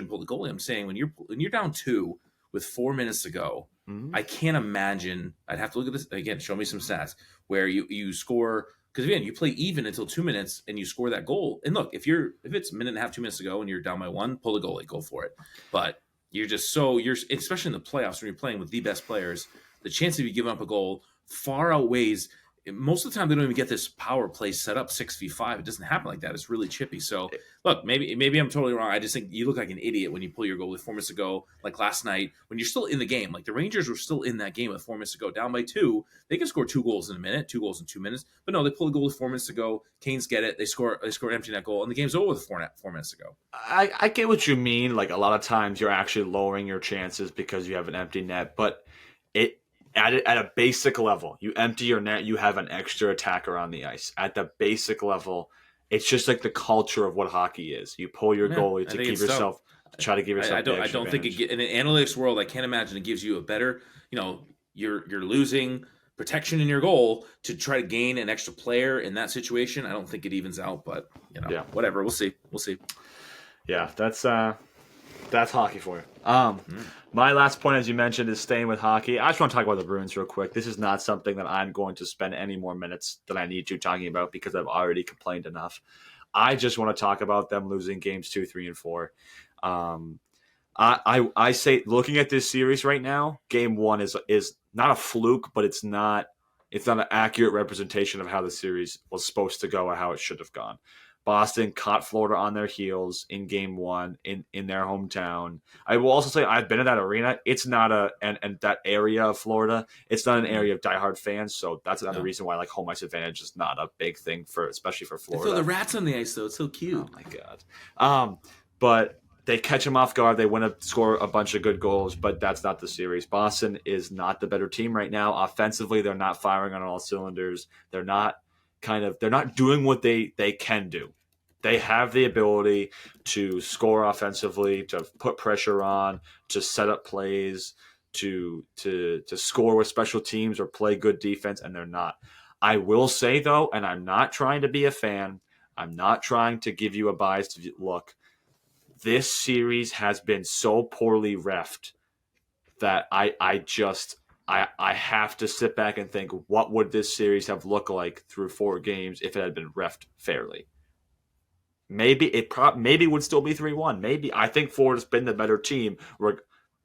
pull the goalie. I'm saying when you're down 2 with 4 minutes to go, mm-hmm. I can't imagine. I'd have to look at this again. Show me some stats where you score. Because again, you play even until 2 minutes and you score that goal. And look, if it's a minute and a half, 2 minutes to go and you're down by 1, pull the goalie, go for it. But you're especially in the playoffs when you're playing with the best players, the chance of you giving up a goal far outweighs. Most of the time, they don't even get this power play set up 6v5. It doesn't happen like that. It's really chippy. So, look, maybe I'm totally wrong. I just think you look like an idiot when you pull your goal with 4 minutes to go, like last night, when you're still in the game. Like the Rangers were still in that game with 4 minutes to go, down by 2. They can score 2 goals in a minute, 2 goals in 2 minutes. But no, they pull a goal with 4 minutes to go. Canes get it. They score an empty net goal, and the game's over with 4 minutes to go. I get what you mean. Like a lot of times, you're actually lowering your chances because you have an empty net, but at a basic level, you empty your net, you have an extra attacker on the ice. At the basic level, it's just like the culture of what hockey is. You pull your goalie to give yourself, try to give yourself. I don't think in an analytics world, I can't imagine it gives you a better. You're losing protection in your goal to try to gain an extra player in that situation. I don't think it evens out, but whatever. We'll see. Yeah, that's That's hockey for you. Mm. My last point, as you mentioned, is staying with hockey. I just want to talk about the Bruins real quick. This is not something that I'm going to spend any more minutes than I need to talking about because I've already complained enough. I just want to talk about them losing games 2, 3, and 4. Um, I say looking at this series right now, game 1 is not a fluke, but it's not an accurate representation of how the series was supposed to go or how it should have gone. Boston caught Florida on their heels in game 1 in their hometown. I will also say I've been in that arena. It's not and that area of Florida, it's not an area of diehard fans, so that's another No. reason why like home ice advantage is not a big thing for especially for They Florida. throw the rats on the ice though. It's so cute. Oh my god. But they catch them off guard. They win score a bunch of good goals, but that's not the series. Boston is not the better team right now. Offensively, they're not firing on all cylinders. They're not doing what they can do. They have the ability to score offensively, to put pressure on, to set up plays, to score with special teams or play good defense, and they're not. I will say though, and I'm not trying to be a fan. I'm not trying to give you a biased look. This series has been so poorly refed that I have to sit back and think, what would this series have looked like through 4 games if it had been refed fairly? Maybe maybe would still be 3-1. Maybe I think Florida's been the better team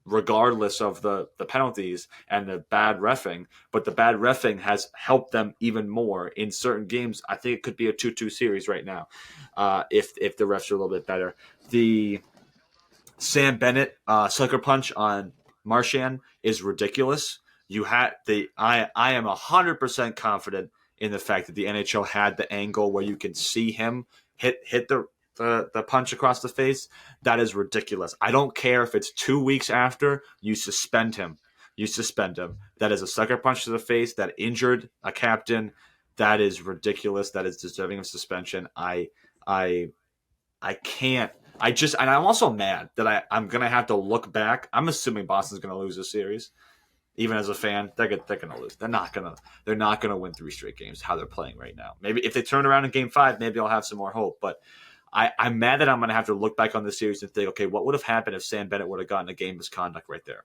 regardless of the penalties and the bad reffing, but the bad reffing has helped them even more in certain games. I think it could be a 2-2 series right now if the refs are a little bit better. The Sam Bennett sucker punch on Marchand is ridiculous. I am 100% confident in the fact that the NHL had the angle where you can see him hit the punch across the face. That is ridiculous. I don't care if it's 2 weeks after, you suspend him. You suspend him. That is a sucker punch to the face that injured a captain. That is ridiculous. That is deserving of suspension. I can't. And I'm also mad that I'm gonna have to look back. I'm assuming Boston's gonna lose this series. Even as a fan, they're gonna lose. They're not gonna win 3 straight games. How they're playing right now. Maybe if they turn around in Game 5, maybe I'll have some more hope. But I'm mad that I'm gonna have to look back on this series and think, okay, what would have happened if Sam Bennett would have gotten a game misconduct right there?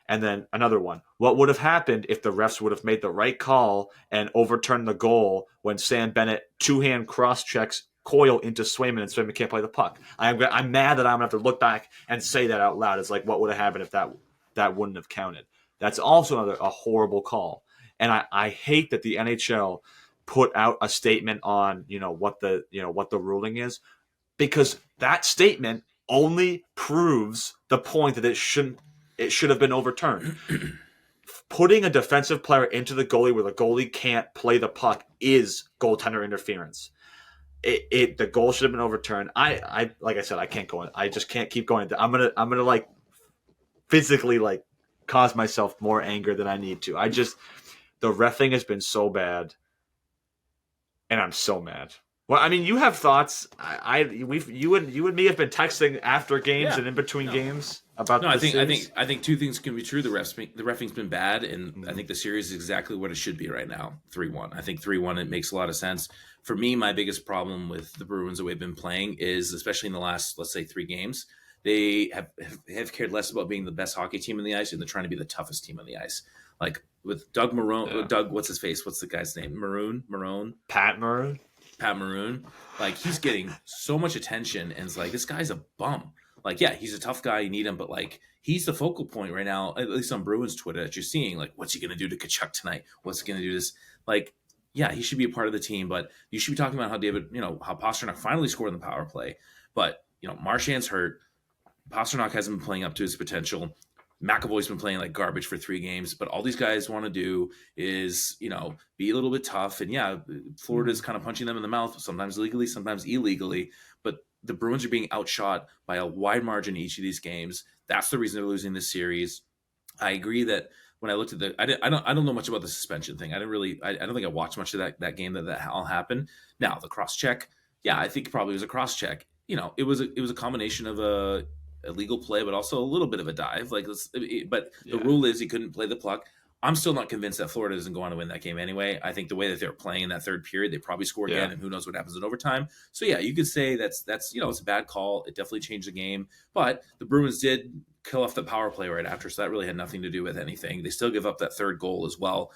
And then another one. What would have happened if the refs would have made the right call and overturned the goal when Sam Bennett 2-hand cross checks Coyle into Swayman and Swayman can't play the puck? I'm mad that I'm gonna have to look back and say that out loud. It's like, what would have happened if that wouldn't have counted? That's also a horrible call. And I hate that the NHL put out a statement on what the ruling is, because that statement only proves the point that it should have been overturned. Putting a defensive player into the goalie where the goalie can't play the puck is goaltender interference. The goal should have been overturned. I like I said, I can't go in. I just can't keep going. I'm gonna like physically like cause myself more anger than I need to. The reffing has been so bad, and I'm so mad. Well, I mean, you have thoughts. You and me have been texting after games and in between games about. No, this series. I think 2 things can be true. The reffing's been bad, and I think the series is exactly what it should be right now. 3-1. I think 3-1. It makes a lot of sense. For me, my biggest problem with the Bruins the way they've been playing is, especially in the last, let's say, 3 games, they have cared less about being the best hockey team on the ice, and they're trying to be the toughest team on the ice. Like with Doug Marone, Doug, what's his face? What's the guy's name? Maroon. Pat Maroon. Like he's getting so much attention, and it's like, this guy's a bum. Like, yeah, he's a tough guy. You need him, but like he's the focal point right now, at least on Bruins Twitter, that you're seeing. Like, what's he going to do to Kachuk tonight? What's he going to do this? Like, yeah, he should be a part of the team, but you should be talking about how how Pastrnak finally scored in the power play. But Marchand's hurt. Pastrnak hasn't been playing up to his potential. McAvoy's been playing like garbage for 3 games, but all these guys want to do is, be a little bit tough. And yeah, Florida's kind of punching them in the mouth, sometimes legally, sometimes illegally. But the Bruins are being outshot by a wide margin in each of these games. That's the reason they're losing this series. I agree that when I looked at I don't know much about the suspension thing. I don't think I watched much of that game that all happened. Now the cross check, yeah, I think it probably was a cross check. It was a combination of a legal play, but also a little bit of a dive. The rule is he couldn't play the puck. I'm still not convinced that Florida isn't going to win that game anyway. I think the way that they're playing in that third period, they probably score again, and who knows what happens in overtime. So yeah, you could say that's it's a bad call. It definitely changed the game, but the Bruins did kill off the power play right after, so that really had nothing to do with anything. They still give up that third goal as well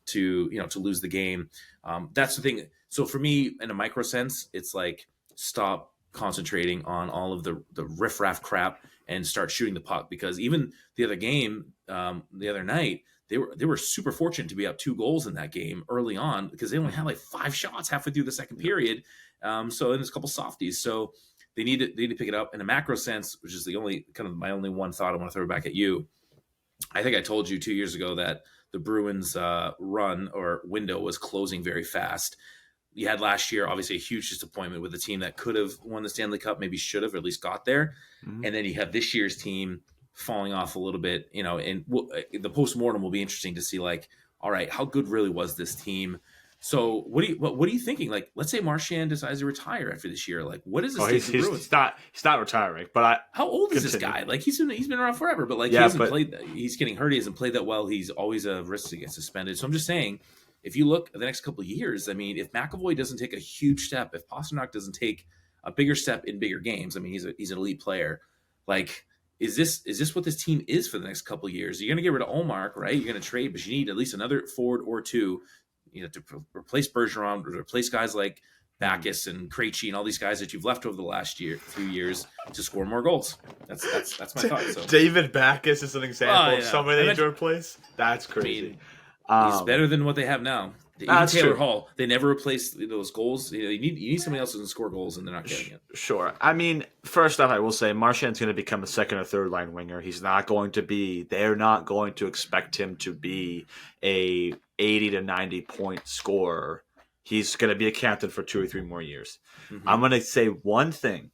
to lose the game. That's the thing. So for me, in a micro sense, it's like stop concentrating on all of the riffraff crap and start shooting the puck, because even the other game, the other night, they were super fortunate to be up 2 goals in that game early on, because they only had like 5 shots halfway through the second period. So and there's a couple softies. So they need to pick it up in a macro sense, which is the only kind of my only one thought I want to throw back at you. I think I told you 2 years ago that the Bruins run or window was closing very fast. You had last year, obviously, a huge disappointment with a team that could have won the Stanley Cup, maybe should have, or at least got there. Mm-hmm. And then you have this year's team falling off a little bit, and the postmortem will be interesting to see, like, all right, how good really was this team? So what are you thinking? Like, let's say Marchand decides to retire after this year. Like, what is this? He's not retiring. But how old is this guy? Like, he's been around forever, but like he hasn't played. He's getting hurt. He hasn't played that well. He's always a risk to get suspended. So I'm just saying, if you look at the next couple of years, I mean, if McAvoy doesn't take a huge step, if Pasternak doesn't take a bigger step in bigger games, I mean, he's an elite player. Like, is this what this team is for the next couple of years? You're going to get rid of Ullmark, right? You're going to trade, but you need at least another forward or two, to replace Bergeron, to replace guys like Backus and Krejci and all these guys that you've left over the last few years to score more goals. That's my thought. So. David Backus is an example of somebody they need to replace. That's crazy. I mean, he's better than what they have now. Even Taylor Hall, they never replaced those goals. You need somebody else who can score goals, and they're not getting it. Sure. I mean, first off, I will say Marchand's going to become a second or third line winger. He's not going to be. They're not going to expect him to be a 80 to 90 point scorer. He's going to be a captain for 2 or 3 more years. Mm-hmm. I'm going to say one thing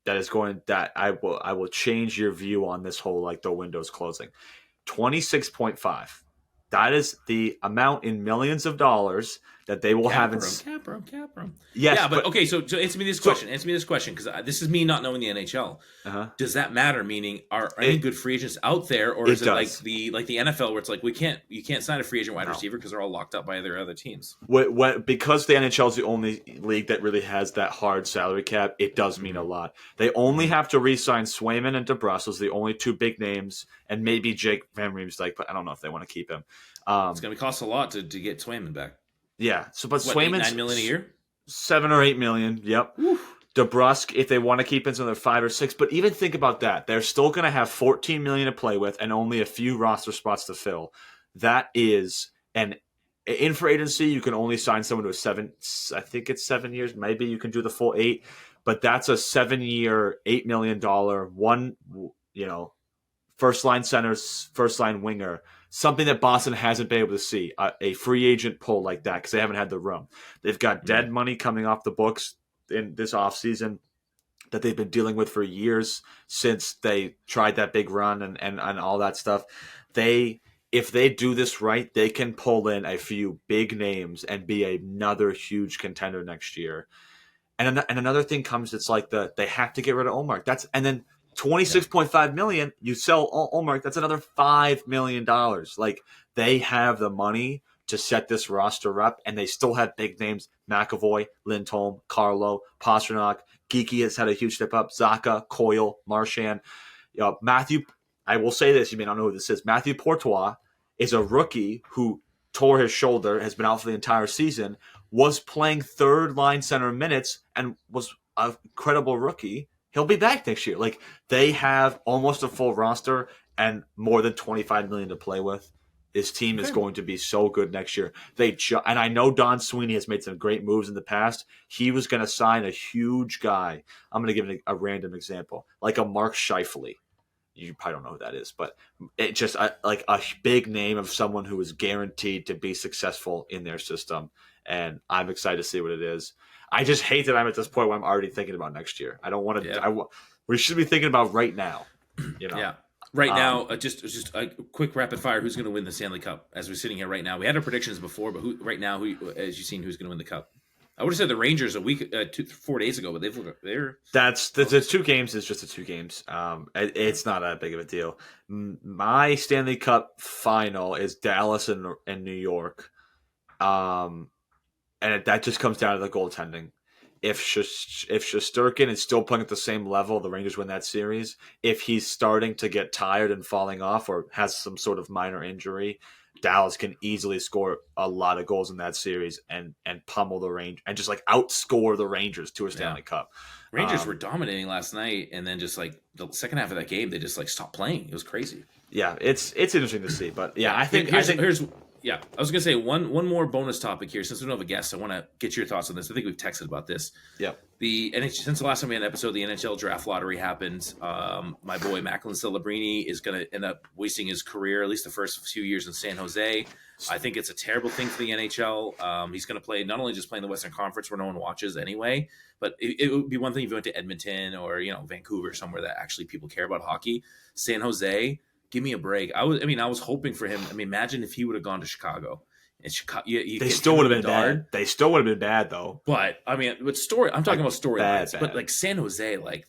that I will change your view on this whole, like, the window's closing. 26.5. That is the amount in millions of dollars that they will have in cap room. Yes, yeah, but okay. So answer me this question. Answer me this question, because this is me not knowing the NHL. Uh-huh. Does that matter? Meaning, are any good free agents out there, or is it like the NFL, where it's like you can't sign a free agent wide receiver because they're all locked up by their other teams? Because the NHL is the only league that really has that hard salary cap, it does mean a lot. They only have to re-sign Swayman and DeBrusk, those are the only 2 big names, and maybe Jake Van Riemsdyk, but I don't know if they want to keep him. It's going to cost a lot to get Swayman back. Yeah, so but Swayman's $9 million a year, 7 or 8 million. Yep. Oof. DeBrusk, if they want to keep another 5 or 6, but even think about that, they're still going to have 14 million to play with and only a few roster spots to fill. That is in free agency, you can only sign someone to a 7. I think it's 7 years. Maybe you can do the full 8, but that's a 7-year, $8 million one. First line centers, first line winger. Something that Boston hasn't been able to see, a free agent pull like that, because they haven't had the room. They've got dead money coming off the books in this offseason that they've been dealing with for years since they tried that big run and all that stuff. If they do this right, they can pull in a few big names and be another huge contender next year. And another thing comes, it's like they have to get rid of Ullmark. And then $26.5 million, you sell Ullmark, that's another $5 million. Like, they have the money to set this roster up, and they still have big names: McAvoy, Lindholm, Carlo, Pasternak. Geeky has had a huge step up. Zacha, Coyle, Marchand. Matthew, I will say this, you may not know who this is. Matthew Courtois is a rookie who tore his shoulder, has been out for the entire season, was playing third line center minutes, and was an incredible rookie. He'll be back next year. Like, they have almost a full roster and more than $25 million to play with. This team is going to be so good next year. And I know Don Sweeney has made some great moves in the past. He was going to sign a huge guy. I'm going to give a random example, like a Mark Scheifele. You probably don't know who that is, but it just like a big name of someone who is guaranteed to be successful in their system. And I'm excited to see what it is. I just hate that I'm at this point where I'm already thinking about next year. I don't want to. Yeah. We should be thinking about right now. Yeah. Right now, just a quick rapid fire. Who's going to win the Stanley Cup? As we're sitting here right now, we had our predictions before, but who as you've seen, who's going to win the cup? I would have said the Rangers a week, 4 days ago, but they're That's the 2 games is just the 2 games. It's not that big of a deal. My Stanley Cup final is Dallas and New York, and that just comes down to the goaltending. If Shesterkin is still playing at the same level, the Rangers win that series. If he's starting to get tired and falling off, or has some sort of minor injury, Dallas can easily score a lot of goals in that series and pummel the Rangers and just like outscore the Rangers to a Stanley Cup. Rangers were dominating last night, and then just like the second half of that game, they just like stopped playing. It was crazy. Yeah, it's interesting to see, but yeah, I think yeah, I was gonna say one more bonus topic here. Since we don't have a guest, I want to get your thoughts on this. I think we've texted about this. Yeah. Since the last time we had an episode, the NHL draft lottery happened. My boy Macklin Celebrini is going to end up wasting his career, at least the first few years in San Jose. I think it's a terrible thing for the NHL. He's going to play not only just play in the Western Conference where no one watches anyway, but it would be one thing if you went to Edmonton or Vancouver, somewhere that actually people care about hockey. San Jose, give me a break. I was hoping for him. Imagine if he would have gone to Chicago. In Chicago, they still would have been bad. They still would have been bad, though. But I'm talking about storylines. But like San Jose, like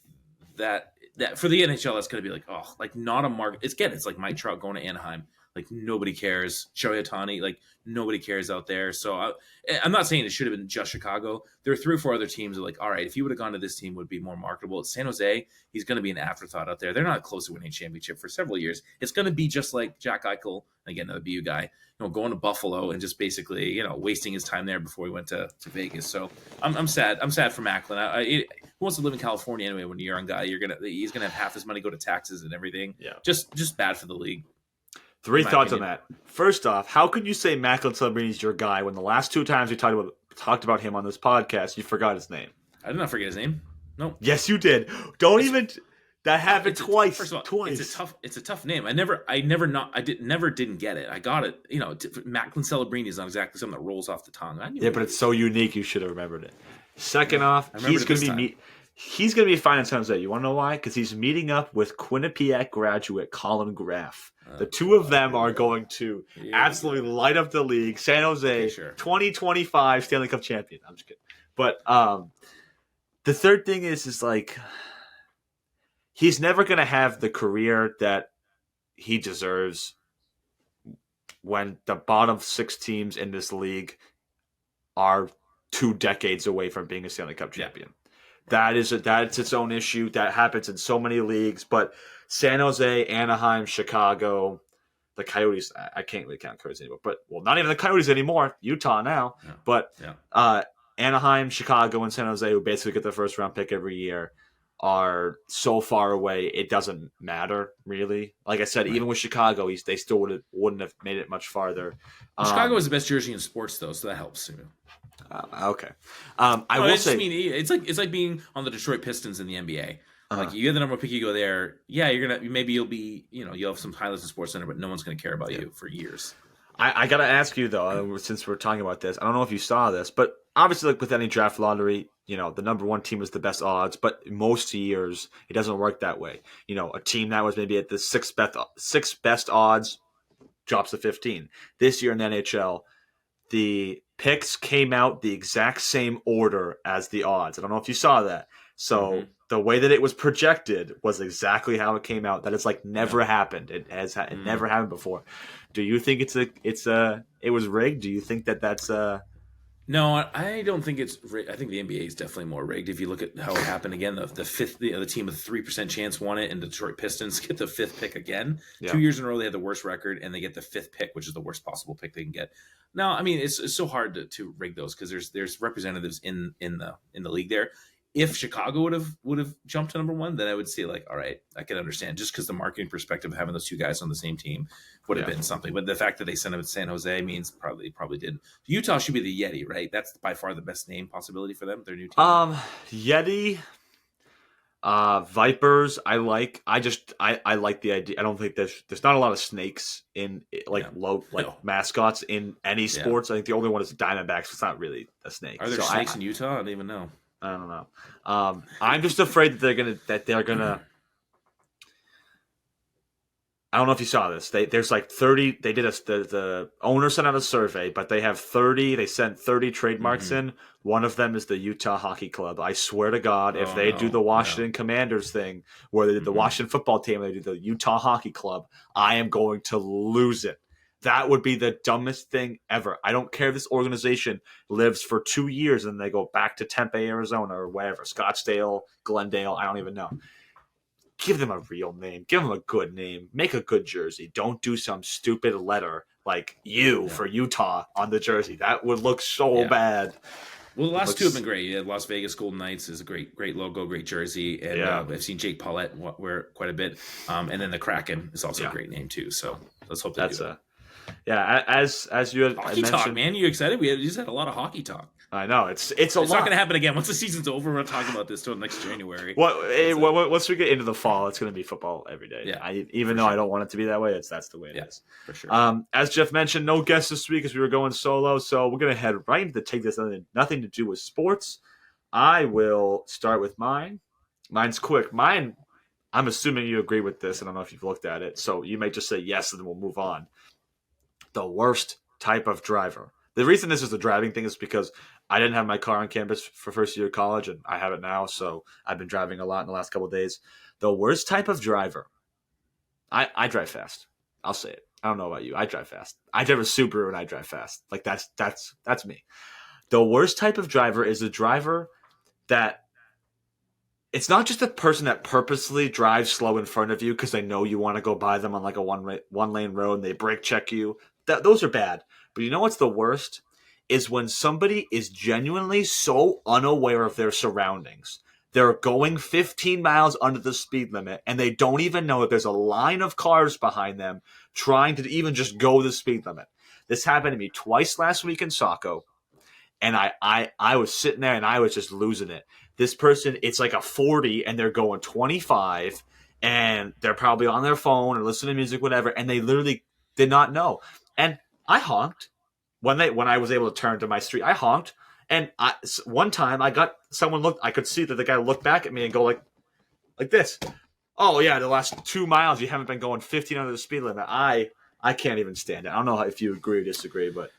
that for the NHL, that's going to be like, oh, like not a mark. It's like Mike Trout going to Anaheim. Like nobody cares. Shohei Ohtani, like nobody cares out there. So I'm not saying it should have been just Chicago. There are 3 or 4 other teams that are like, all right, if he would have gone to this team, it would be more marketable. At San Jose, he's going to be an afterthought out there. They're not close to winning a championship for several years. It's going to be just like Jack Eichel, again, another BU guy, going to Buffalo and just basically, wasting his time there before he went to Vegas. So I'm sad. I'm sad for Macklin. Who wants to live in California anyway? When you're a young guy, he's gonna have half his money go to taxes and everything. Yeah, just bad for the league. 3 thoughts on that. First off, how could you say Macklin Celebrini is your guy when the last 2 times we talked about him on this podcast, you forgot his name? I did not forget his name. No. Yes, you did. That happened twice. First of all, twice. It's a tough name. I never didn't get it. I got it. Macklin Celebrini is not exactly something that rolls off the tongue. But it's so unique. You should have remembered it. Second off, he's going to be fine in San Jose. You want to know why? Because he's meeting up with Quinnipiac graduate Colin Graff. The 2 of them are going to absolutely light up the league. San Jose, 2025 Stanley Cup champion. I'm just kidding. But the third thing is like he's never going to have the career that he deserves when the bottom 6 teams in this league are 2 decades away from being a Stanley Cup champion. Yeah. That's its own issue. That happens in so many leagues. But San Jose, Anaheim, Chicago, the Coyotes, I can't really count Coyotes anymore. But, not even the Coyotes anymore. Utah now. Yeah. But Anaheim, Chicago, and San Jose, who basically get the first-round pick every year, are so far away, it doesn't matter, really. Like I said, even with Chicago, they still wouldn't have made it much farther. Chicago is the best jersey in sports, though, so that helps. Okay. I will say, it's like being on the Detroit Pistons in the NBA. Like you get the number 1 pick, you go there. Yeah, you'll be, you'll have some highlights in Sports Center, but no one's going to care about you for years. I got to ask you though, since we're talking about this, I don't know if you saw this, but obviously, like with any draft lottery, the number 1 team is the best odds, but most years it doesn't work that way. A team that was maybe at the 6th best odds drops to 15. This year in the NHL, the picks came out the exact same order as the odds. I don't know if you saw that. So the way that it was projected was exactly how it came out. That it's like never happened. It never happened before. Do you think it was rigged? Do you think that's No, I don't think it's rigged. I think the NBA is definitely more rigged. If you look at how it happened again, the team with a 3% chance won it, and the Detroit Pistons get the 5th pick again. Yeah. 2 years in a row, they had the worst record, and they get the 5th pick, which is the worst possible pick they can get. Now, it's so hard to rig those because there's representatives in the league there. If Chicago would have jumped to number 1, then I would say like, all right, I can understand just because the marketing perspective of having those 2 guys on the same team would have been something. But the fact that they sent him to San Jose means probably didn't. Utah should be the Yeti, right? That's by far the best name possibility for them. Their new team. Yeti, Vipers. I like the idea. I don't think there's not a lot of snakes in mascots in any sports. I think the only one is Diamondbacks. It's not really a snake. Are there snakes in Utah? I don't even know. I don't know. I'm just afraid that they're gonna I don't know if you saw this. There's like 30. They did the owner sent out a survey, but they have 30. They sent 30 trademarks Mm-hmm. in. One of them is the Utah Hockey Club. I swear to God, if Oh they do no, the no. Washington Commanders thing, where they did the Mm-mm. Washington football team, they do the Utah Hockey Club, I am going to lose it. That would be the dumbest thing ever. I don't care if this organization lives for 2 years and they go back to Tempe, Arizona, or wherever, Scottsdale, Glendale. I don't even know. Give them a real name. Give them a good name. Make a good jersey. Don't do some stupid letter like U Yeah. for Utah on the jersey. That would look so Yeah. bad. Well, the It last two have looks, been great. Yeah, Las Vegas Golden Knights is a great logo, great jersey, and yeah, I've seen Jake Paulette wear quite a bit. And then the Kraken is also a yeah. great name too. So let's hope they That's do it. a yeah. As you had Hockey talk, mentioned, man. You excited? We just had a lot of hockey talk. I know it's a It's not lot. going to happen again. Once the season's over, we're not talking about this till next January. Once we get into the fall, it's going to be football every day. Yeah, Even though I don't want it to be that way, that's the way it is. For sure. As Jeff mentioned, no guests this week as we were going solo, so we're going to head right into take this nothing to do with sports. I will start with mine. Mine's quick. Mine, I'm assuming you agree with this. I don't know if you've looked at it, so you may just say yes, and then we'll move on. The worst type of driver. The reason this is a driving thing is because I didn't have my car on campus for first year of college, and I have it now, so I've been driving a lot in the last couple of days. The worst type of driver. I drive fast. I'll say it. I don't know about you. I drive fast. I drive a Subaru and I drive fast. Like that's me. The worst type of driver is a driver that it's not just a person that purposely drives slow in front of you because they know you want to go by them on like a one lane road and they brake check you. Those are bad. But you know what's the worst? Is when somebody is genuinely so unaware of their surroundings. They're going 15 miles under the speed limit and they don't even know that there's a line of cars behind them trying to even just go the speed limit. This happened to me twice last week in Saco. And I was sitting there and I was just losing it. This person, it's like a 40 and they're going 25 and they're probably on their phone or listening to music, whatever. And they literally did not know. And I honked when I was able to turn to my street. I honked. And one time I got someone looked, I could see that the guy looked back at me and go like this. Oh yeah, the last 2 miles you haven't been going 15 under the speed limit. I can't even stand it. I don't know if you agree or disagree, but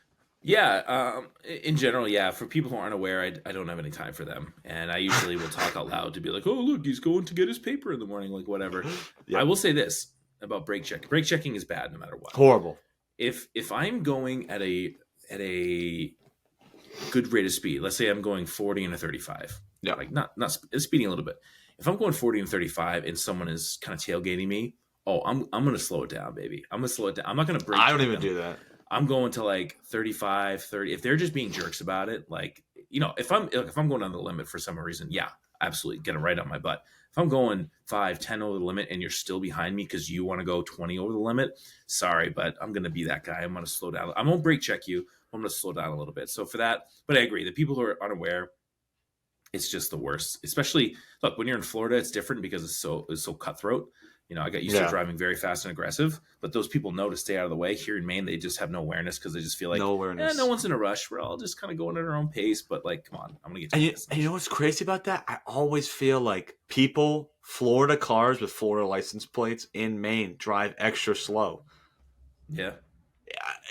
Yeah, in general, yeah. For people who aren't aware, I don't have any time for them, and I usually will talk out loud to be like, "Oh, look, he's going to get his paper in the morning," like whatever. yeah. I will say this about brake checking: brake checking is bad no matter what. Horrible. If I'm going at a good rate of speed, let's say I'm going 40 and a 35, Yeah. like not speeding a little bit. If I'm going 40 and 35 and someone is kind of tailgating me, oh, I'm gonna slow it down, baby. I'm gonna slow it down. I'm not gonna brake. I don't check even them. do that. I'm going to like 35, 30. If they're just being jerks about it, like, if I'm going on the limit for some reason, yeah, absolutely get them right on my butt. If I'm going 5, 10 over the limit and you're still behind me because you want to go 20 over the limit, sorry, but I'm going to be that guy. I'm going to slow down. I won't brake check you. I'm going to slow down a little bit. So for that, but I agree. The people who are unaware, it's just the worst. Especially, look, when you're in Florida, it's different because it's so cutthroat. I got used to driving very fast and aggressive, but those people know to stay out of the way. Here in Maine, they just have no awareness because they just feel like no awareness. No one's in a rush. We're all just kind of going at our own pace. But like, come on, I'm gonna get to this. And you know what's crazy about that? I always feel like Florida cars with Florida license plates in Maine drive extra slow. Yeah,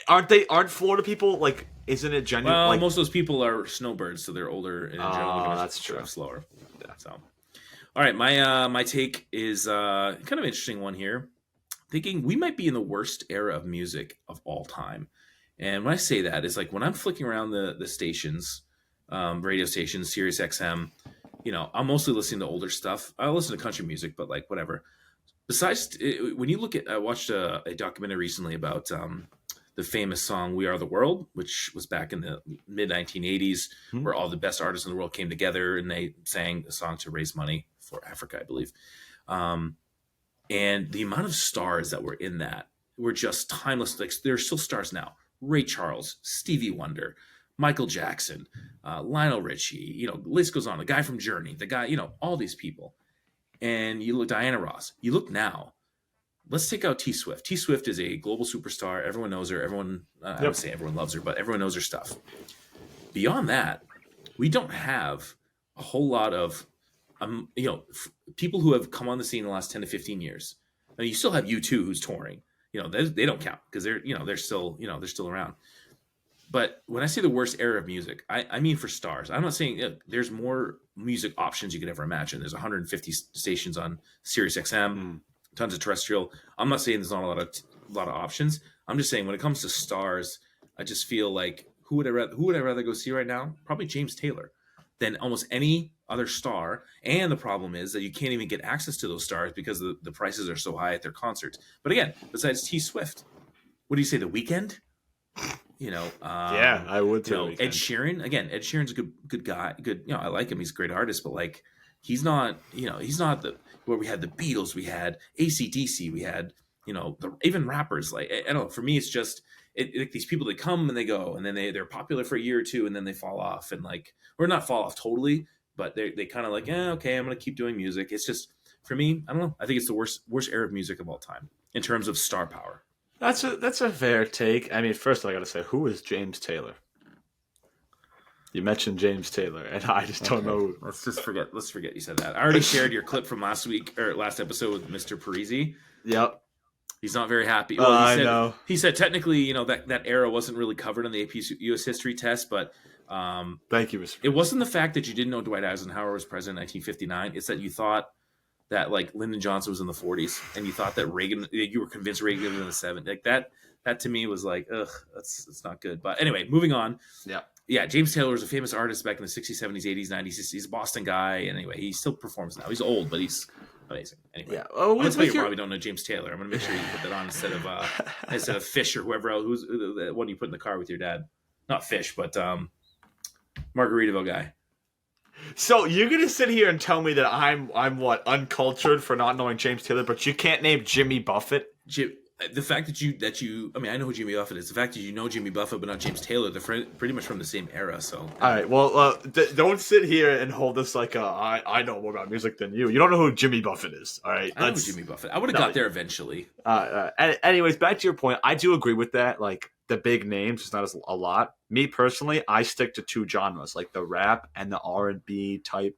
aren't Florida people like? Isn't it genuine? Well, like, most of those people are snowbirds, so they're older and in general they're that's true. Drive slower. Yeah. So. All right, my take is kind of an interesting one here. Thinking we might be in the worst era of music of all time, and when I say that, it's like when I'm flicking around the stations, radio stations, Sirius XM. I'm mostly listening to older stuff. I listen to country music, but like whatever. Besides, when you look at, I watched a documentary recently about the famous song "We Are the World," which was back in the mid 1980s, where all the best artists in the world came together and they sang a song to raise money for Africa, I believe. And the amount of stars that were in that were just timeless. Like, they're still stars now. Ray Charles, Stevie Wonder, Michael Jackson, Lionel Richie, list goes on. The guy from Journey, the guy, all these people. And you look, Diana Ross, you look now, let's take out T Swift. T Swift is a global superstar. Everyone knows her. I would say everyone loves her, but everyone knows her stuff. Beyond that, we don't have a whole lot of, people who have come on the scene in the last 10 to 15 years I mean, you still have U2 who's touring. They don't count because they're still around. But when I say the worst era of music, I mean for stars. I'm not saying there's more music options you could ever imagine. There's 150 stations on Sirius XM, tons of terrestrial. I'm not saying there's not a lot of options. I'm just saying when it comes to stars, I just feel like who would I rather go see right now? Probably James Taylor than almost any other star. And the problem is that you can't even get access to those stars because the prices are so high at their concerts. But again, besides T Swift, what do you say? The Weeknd? Yeah, I would too. Ed Sheeran. Again, Ed Sheeran's a good guy. Good, I like him. He's a great artist, but like, he's not the where we had the Beatles, we had AC/DC, we had even rappers. Like, I don't know. For me, it's just these people that come and they go, and then they're popular for a year or two, and then they fall off, and like, or not fall off totally, but they kind of like, okay, I'm gonna keep doing music. It's just, for me, I don't know. I think it's the worst era of music of all time in terms of star power. That's a fair take. I mean, first I got to say, who is James Taylor? You mentioned James Taylor, and I just don't know. Let's forget you said that. I already shared your clip from last episode with Mr. Parisi. Yep. He's not very happy. Well, I know. He said technically, that era wasn't really covered on the AP U.S. history test, but thank you, Mr. It wasn't the fact that you didn't know Dwight Eisenhower was president in 1959. It's that you thought that like Lyndon Johnson was in the 40s, and you thought that you were convinced Reagan was in the 70s. Like that to me was like, ugh, that's not good. But anyway, moving on. Yeah. James Taylor was a famous artist back in the 60s, 70s, 80s, 90s. He's a Boston guy, and anyway, he still performs now. He's old, but he's amazing. Anyway, yeah. Oh, I'm gonna tell you probably don't know James Taylor. I'm gonna make sure you put that on instead of Fish or whoever else. Who's the one you put in the car with your dad? Not Fish, but Margaritaville guy. So you're gonna sit here and tell me that I'm what, uncultured for not knowing James Taylor, but you can't name Jimmy Buffett? The fact that you I mean, I know who Jimmy Buffett is. The fact that you know Jimmy Buffett but not James Taylor, they're pretty much from the same era. So all right, well, don't sit here and hold this like I know more about music than you. You don't know who Jimmy Buffett is. All right, I know who Jimmy Buffett. I would have got there eventually. Anyways, back to your point. I do agree with that. Like, the big names, it's not a lot. Me personally, I stick to two genres, like the rap and the R&B type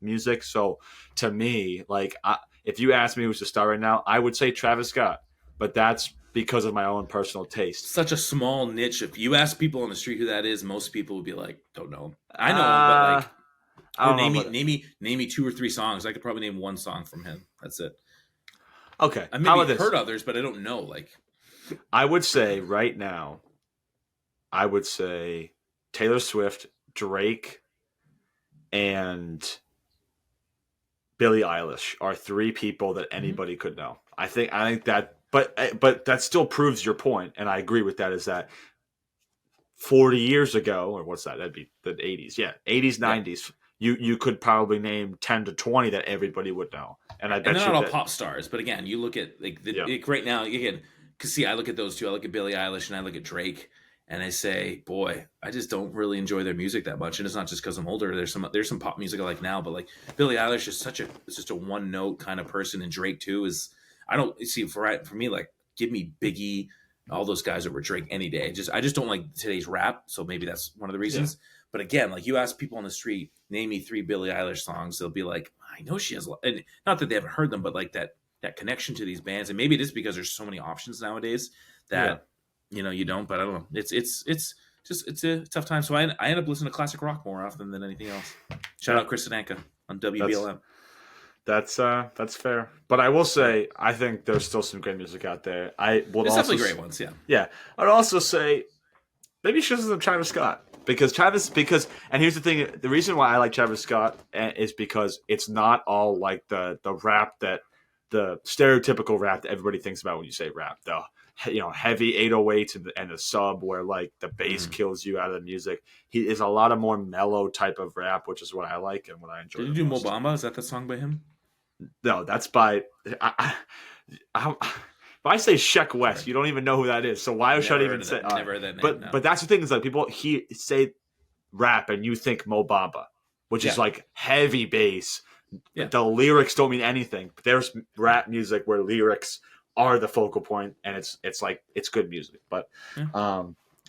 music. So to me, like, if you ask me who's the star right now, I would say Travis Scott, but that's because of my own personal taste. Such a small niche. If you ask people on the street who that is, most people would be like, don't know him. I know him, but like, name me 2 or 3 songs. I could probably name 1 song from him. That's it. Okay. I maybe heard others, but I don't know. Like, I would say right now, Taylor Swift, Drake, and Billie Eilish are 3 people that anybody could know. I think that, but that still proves your point, and I agree with that. Is that 40 years ago, or what's that? That'd be the 80s. Yeah, 80s, 90s. You could probably name 10 to 20 that everybody would know, and I bet they're not all pop stars. But again, you look at like right now again. Because, see, I look at those two. I look at Billie Eilish and I look at Drake, and I say, boy, I just don't really enjoy their music that much. And it's not just because I'm older. There's some pop music I like now, but like Billie Eilish is it's just a one note kind of person, and Drake too is. I don't see for me, like, give me Biggie, all those guys over Drake any day. I just don't like today's rap, so maybe that's one of the reasons. Yeah. But again, like, you ask people on the street, name me 3 Billie Eilish songs, they'll be like, I know she has, and not that they haven't heard them, but like that connection to these bands. And maybe it is because there's so many options nowadays that you don't, but I don't know. It's a tough time. So I end up listening to classic rock more often than anything else. Shout out Chris Anka on WBLM. That's fair. But I will say, I think there's still some great music out there. There's definitely great ones, yeah. Yeah. I'd also say maybe you should listen to Travis Scott. Because and here's the thing, the reason why I like Travis Scott is because it's not all like the rap the stereotypical rap that everybody thinks about when you say rap. The heavy 808s and the sub where like the bass kills you out of the music. He is a lot of more mellow type of rap, which is what I like and what I enjoy. Did you do Mo Bamba? Is that the song by him? No, that's by. If I say Sheck West, you don't even know who that is. So why should I even say? Never heard that name. But that's the thing, is like people say rap and you think Mo Bamba, which is like heavy bass. Yeah. The lyrics don't mean anything. But there's rap music where lyrics are the focal point, and it's good music. But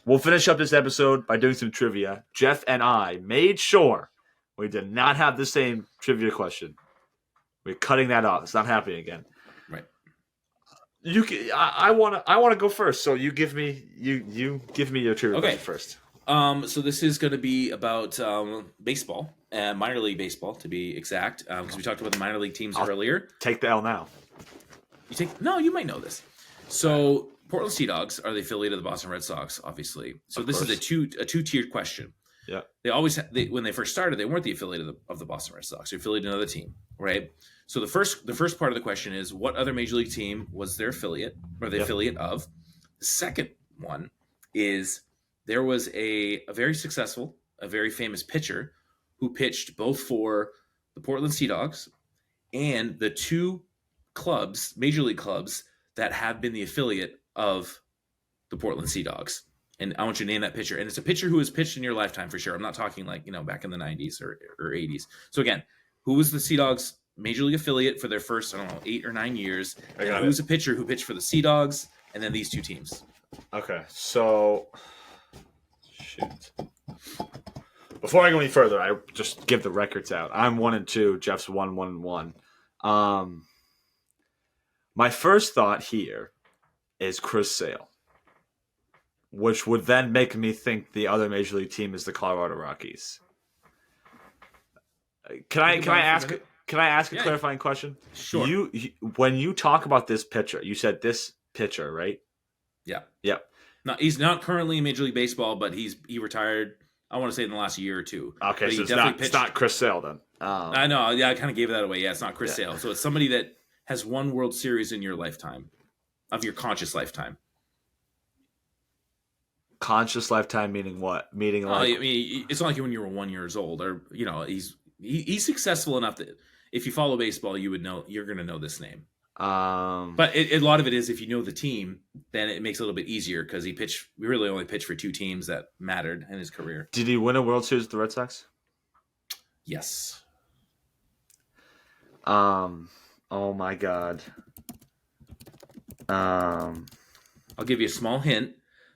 we'll finish up this episode by doing some trivia. Jeff and I made sure we did not have the same trivia question. We're cutting that off. It's not happening again. Right. I want to go first. So you give me your trivia Okay. question first. So this is going to be about baseball, minor league baseball to be exact, because we talked about the minor league teams earlier. Take the L now. You might know this. So Portland Sea Dogs are the affiliate of the Boston Red Sox, obviously. So this is a two-tiered question. Yeah. They always when they first started, they weren't the affiliate of the Boston Red Sox. They're affiliated another team, right? So the first part of the question is, what other major league team was their affiliate or the affiliate of? The second one is, there was a very successful, a very famous pitcher who pitched both for the Portland Sea Dogs and the two clubs, major league clubs, that have been the affiliate of the Portland Sea Dogs. And I want you to name that pitcher. And it's a pitcher who has pitched in your lifetime for sure. I'm not talking like, back in the 90s or 80s. So again, who was the Sea Dogs major league affiliate for their first, 8 or 9 years? And who's a pitcher who pitched for the Sea Dogs and then these two teams? Okay, so shoot. Before I go any further, I just give the records out. I'm 1-2. Jeff's 1-1-1. My first thought here is Chris Sale, which would then make me think the other major league team is the Colorado Rockies. Can I ask a clarifying question? Sure. You when you talk about this pitcher, you said this pitcher, right? Yeah. Yep. No, he's not currently in Major League Baseball, but he retired, I want to say, in the last year or two. Okay, so it's not Chris Sale then. I know. Yeah, I kind of gave that away. Yeah, it's not Chris Sale. So it's somebody that has won World Series in your lifetime, of your conscious lifetime. Conscious lifetime meaning what? Meaning like... I mean, it's not like when you were 1 year old, or he's successful enough that if you follow baseball, you would know, you're going to know this name. But a lot of it is, if you know the team, then it makes it a little bit easier, because we really only pitched for two teams that mattered in his career. Did he win a World Series with the Red Sox? Yes. Oh my God. I'll give you a small hint.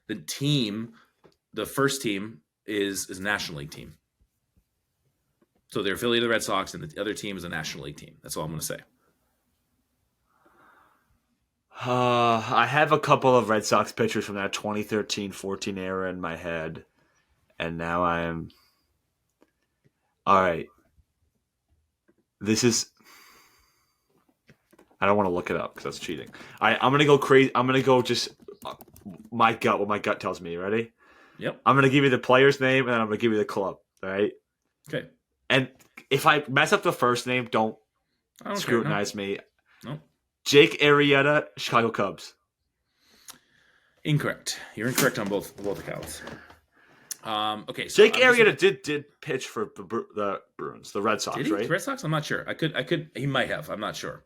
The first team is a National League team. So they're affiliated of the Red Sox, and the other team is a National League team. That's all I'm going to say. I have a couple of Red Sox pitchers from that 2013-14 era in my head, and now I am... All right. This is... I don't want to look it up because that's cheating. I'm going to go crazy. I'm going to go just what my gut tells me. Ready? Yep. I'm going to give you the player's name, and then I'm going to give you the club. All right? Okay. And if I mess up the first name, don't scrutinize me. No. Jake Arrieta, Chicago Cubs. Incorrect. You're incorrect on both accounts. Okay. So Jake Arrieta did pitch for the Bruins, the Red Sox, did he? right? The Red Sox? I'm not sure. I could. He might have. I'm not sure.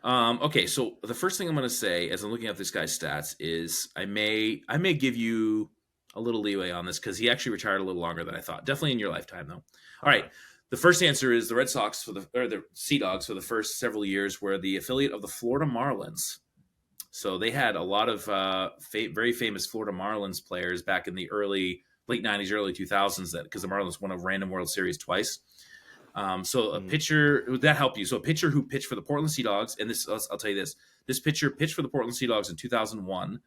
Okay. So the first thing I'm going to say, as I'm looking at this guy's stats, is I may give you a little leeway on this, because he actually retired a little longer than I thought. Definitely in your lifetime, though. All right. The first answer is the Red Sox the Sea Dogs for the first several years were the affiliate of the Florida Marlins. So they had a lot of very famous Florida Marlins players back in the late 90s, early 2000s, because the Marlins won a random World Series twice. So a pitcher, would that help you? So a pitcher who pitched for the Portland Sea Dogs, and I'll tell you this pitcher pitched for the Portland Sea Dogs in 2001,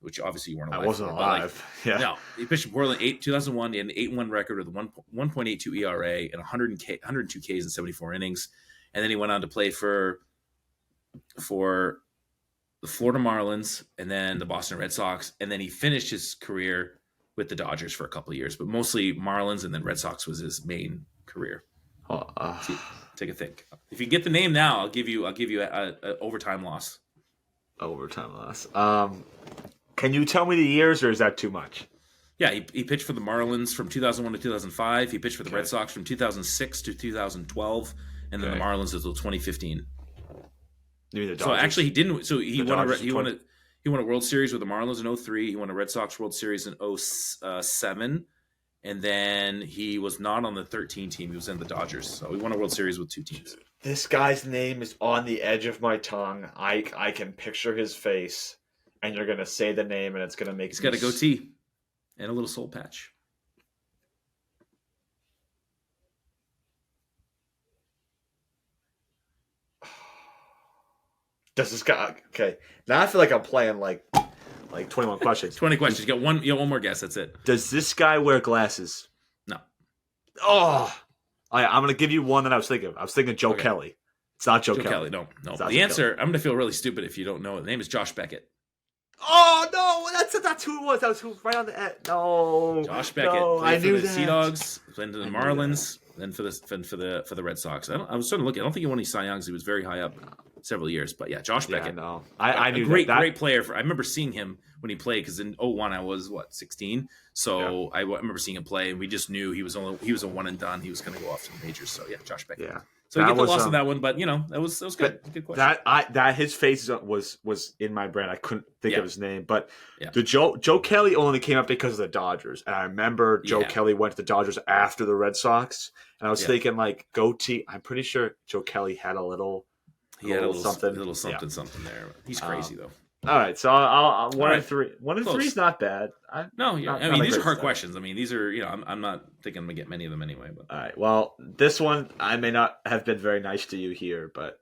which obviously you weren't alive. I wasn't alive. No, he pitched for Portland 2001. He had an 8-1 record with a 1.82 ERA and 102 Ks in 74 innings. And then he went on to play for the Florida Marlins and then the Boston Red Sox. And then he finished his career with the Dodgers for a couple of years, but mostly Marlins, and then Red Sox was his main career. Take a think. If you get the name now, I'll give you a overtime loss. Overtime loss. Can you tell me the years, or is that too much? Yeah, he pitched for the Marlins from 2001 to 2005. He pitched for the Red Sox from 2006 to 2012, and then the Marlins until 2015. You mean the Dodgers? So actually, he didn't. So he won a World Series with the Marlins in 2003. He won a Red Sox World Series in 2007, and then he was not on the 13 team. He was in the Dodgers. So he won a World Series with two teams. This guy's name is on the edge of my tongue. I can picture his face. And you're going to say the name, and it's going to make... He's got a goatee and a little soul patch. Does this guy? Okay, now I feel like I'm playing like 21 questions. 20 questions. You got one more guess. That's it. Does this guy wear glasses? No. Oh, I'm gonna give you one that I was thinking of. I was thinking Joe Kelly. It's not Joe Kelly. No. The answer. I'm gonna feel really stupid if you don't know it. The name is Josh Beckett. Oh no, that's who it was. That was who right on the end. No, Josh Beckett. No, I knew for the that. Sea Dogs, then to the Marlins, then for the Red Sox. I was starting to look. I don't think he won any Cy Youngs. He was very high up several years. But yeah, Josh Beckett. Yeah, no, I knew great that. Great player. I remember seeing him when he played because in 01 I was 16. So I remember seeing him play, and we just knew he was a one and done. He was going to go off to the majors. So yeah, Josh Beckett. Yeah. So I get the loss of that one, but that was good. Good question. That his face was in my brain. I couldn't think of his name, but Yeah. the Joe Kelly only came up because of the Dodgers, and I remember Joe Kelly went to the Dodgers after the Red Sox, and I was thinking like goatee. I'm pretty sure Joe Kelly had a little. He had a little something there. He's crazy though. All right, so I'll 1 and 3. 1 and Close. 3 is not bad. These are hard questions. I mean, these are I'm not thinking I'm gonna get many of them anyway. But all right, well, this one I may not have been very nice to you here, but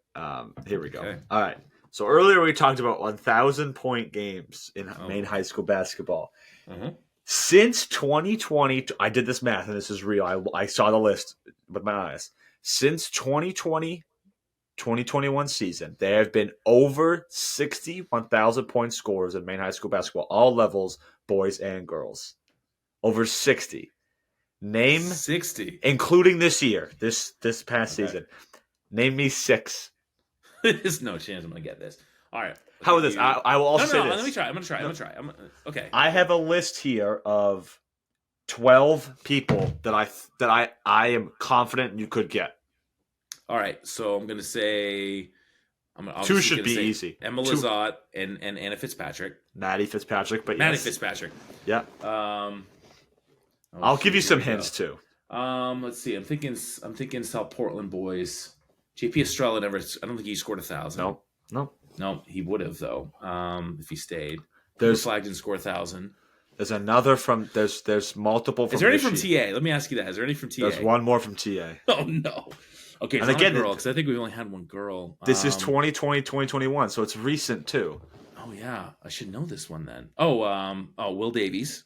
here we go. Okay. All right, so earlier we talked about 1,000-point games in Maine high school basketball. Mm-hmm. Since 2020, I did this math, and this is real. I saw the list with my eyes. Since 2021 season, there have been over 61,000-point scorers in Maine high school basketball, all levels, boys and girls. Over 60. Name 60, including this year, this past season. Name me 6. There's no chance I'm gonna get this. All right. How about this? I will also say this. Let me try. I'm gonna try. Okay. I have a list here of 12 people that I am confident you could get. All right, so I'm gonna say, 2 should be easy. Emma Lizotte and Anna Fitzpatrick. Maddie Fitzpatrick, but Maddie yes. Fitzpatrick. Yeah. I'll give you some hints too. Let's see. I'm thinking South Portland boys. JP Estrella never. I don't think he scored 1,000. No, he would have though. If he stayed. There's Flag didn't score 1,000. There's another from. There's multiple. From Is there any from TA? Let me ask you that. Is there any from TA? There's one more from TA. Oh no. Okay, and again, girl, because I think we've only had one girl. This is 2020, 2021, so it's recent too. Oh yeah, I should know this one then. Will Davies.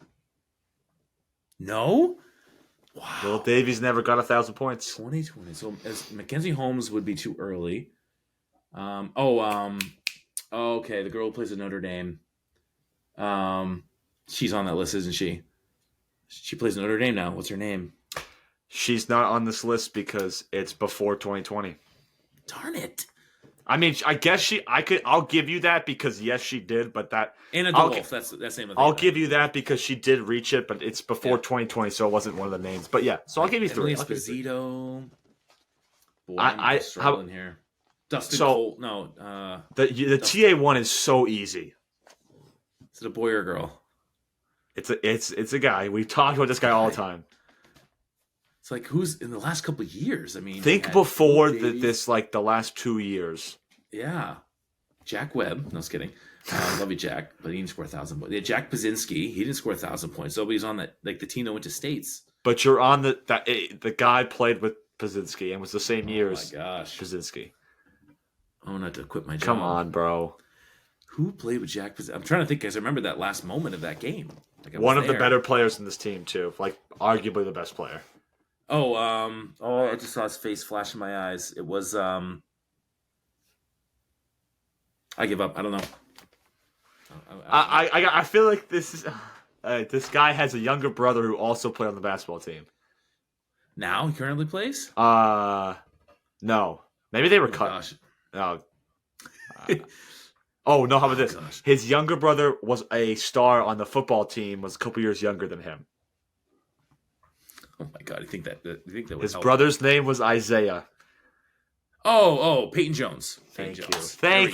No. Wow. Will Davies never got 1,000 points. 2020. So as Mackenzie Holmes would be too early. Okay, the girl who plays at Notre Dame. She's on that list, isn't she? She plays at Notre Dame now. What's her name? She's not on this list because it's before 2020. Darn it. I mean, I guess I'll give you that because yes, she did, but that Anna DeWolf, that's the name of the I'll give you that because she did reach it, but it's before 2020, so it wasn't one of the names. But yeah, so I'll give you 3. Esposito. Boy, I'm struggling here. Dustin Cole. No. The TA one is so easy. Is it a boy or a girl? It's a guy. We talk about this guy all the time. It's like who's in the last couple of years? I mean, think before this, like the last 2 years. Yeah, Jack Webb. No, just kidding. Love you, Jack, but he didn't score 1,000 points. Yeah, Jack Pazinski. He didn't score 1,000 points. Nobody's on that. Like the team that went to states. But you're on the guy played with Pazinski and was the same year as Pazinski. I'm gonna have to quit my job. Come on, bro. Who played with Jack Pazinski? I'm trying to think because I remember that last moment of that game. One of the better players in this team too, like arguably the best player. I just saw his face flash in my eyes. It was I give up. I don't know. I feel like this guy has a younger brother who also played on the basketball team. Now he currently plays? No. Maybe they were cut. Gosh. No. No, how about this? Gosh. His younger brother was a star on the football team, was a couple years younger than him. Oh my god, I think that would his help. brother's name was Isaiah. Peyton Jones. Thank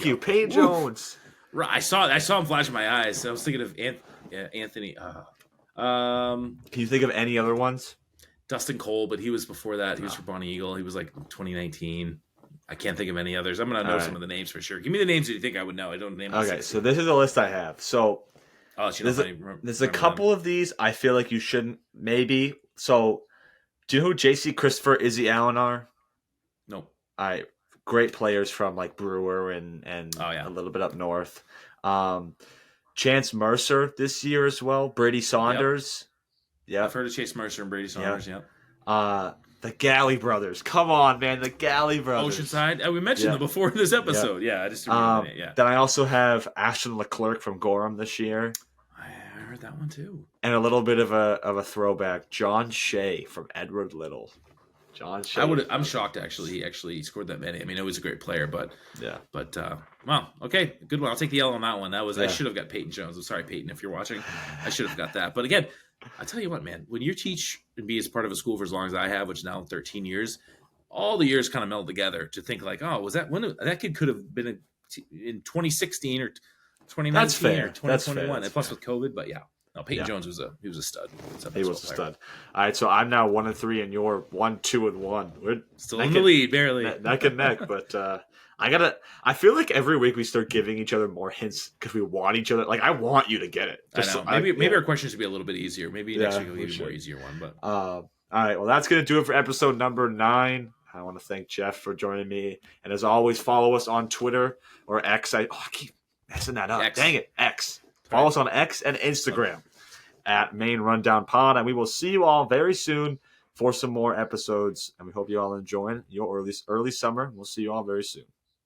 you, Peyton Jones. Right, I saw him flash in my eyes. I was thinking of Anthony. Can you think of any other ones? Dustin Cole, but he was before that. He was for Bonnie Eagle. He was like 2019. I can't think of any others. I'm gonna know some of the names for sure. Give me the names that you think I would know. I don't name. Okay, so this is the list I have. So there's a couple of these I feel like you shouldn't maybe. So do you know who JC Christopher Izzy Allen are? Nope. All right. great players from like Brewer and a little bit up north. Chance Mercer this year as well. Brady Saunders. Yeah, I've heard of Chase Mercer and Brady Saunders. Yep. The Galley brothers. Come on, man. The Galley brothers. Oceanside. We mentioned them before in this episode. Yeah, I just remember that. Yeah. Then I also have Ashton Leclerc from Gorham this year. I heard that one too. And a little bit of a throwback. John Shea from Edward Little. John Shea. I'm shocked actually. He actually scored that many. I mean, he was a great player, but wow. Okay, good one. I'll take the L on that one. I should have got Peyton Jones. I'm sorry, Peyton, if you're watching. I should have got that. But again, I tell you what, man, when you teach and be as part of a school for as long as I have, which is now 13 years, all the years kind of meld together to think like, oh, was that when that kid could have been in 2016 or 2019 or 2021, and plus with COVID, but yeah. No, Peyton Jones was a stud. He was a stud. All right, so I'm now 1-3, and you're 1-2-1. We're still in the lead, barely neck and neck. But I feel like every week we start giving each other more hints because we want each other. Like I want you to get it. I know. Maybe our questions should be a little bit easier. Maybe next week we'll give you a more easier one. But all right, well that's gonna do it for episode number 9. I want to thank Jeff for joining me, and as always, follow us on Twitter or X. I keep messing that up. Dang it, X. Follow us on X and Instagram at Maine Rundown Pod, and we will see you all very soon for some more episodes. And we hope you all enjoy your early summer. We'll see you all very soon.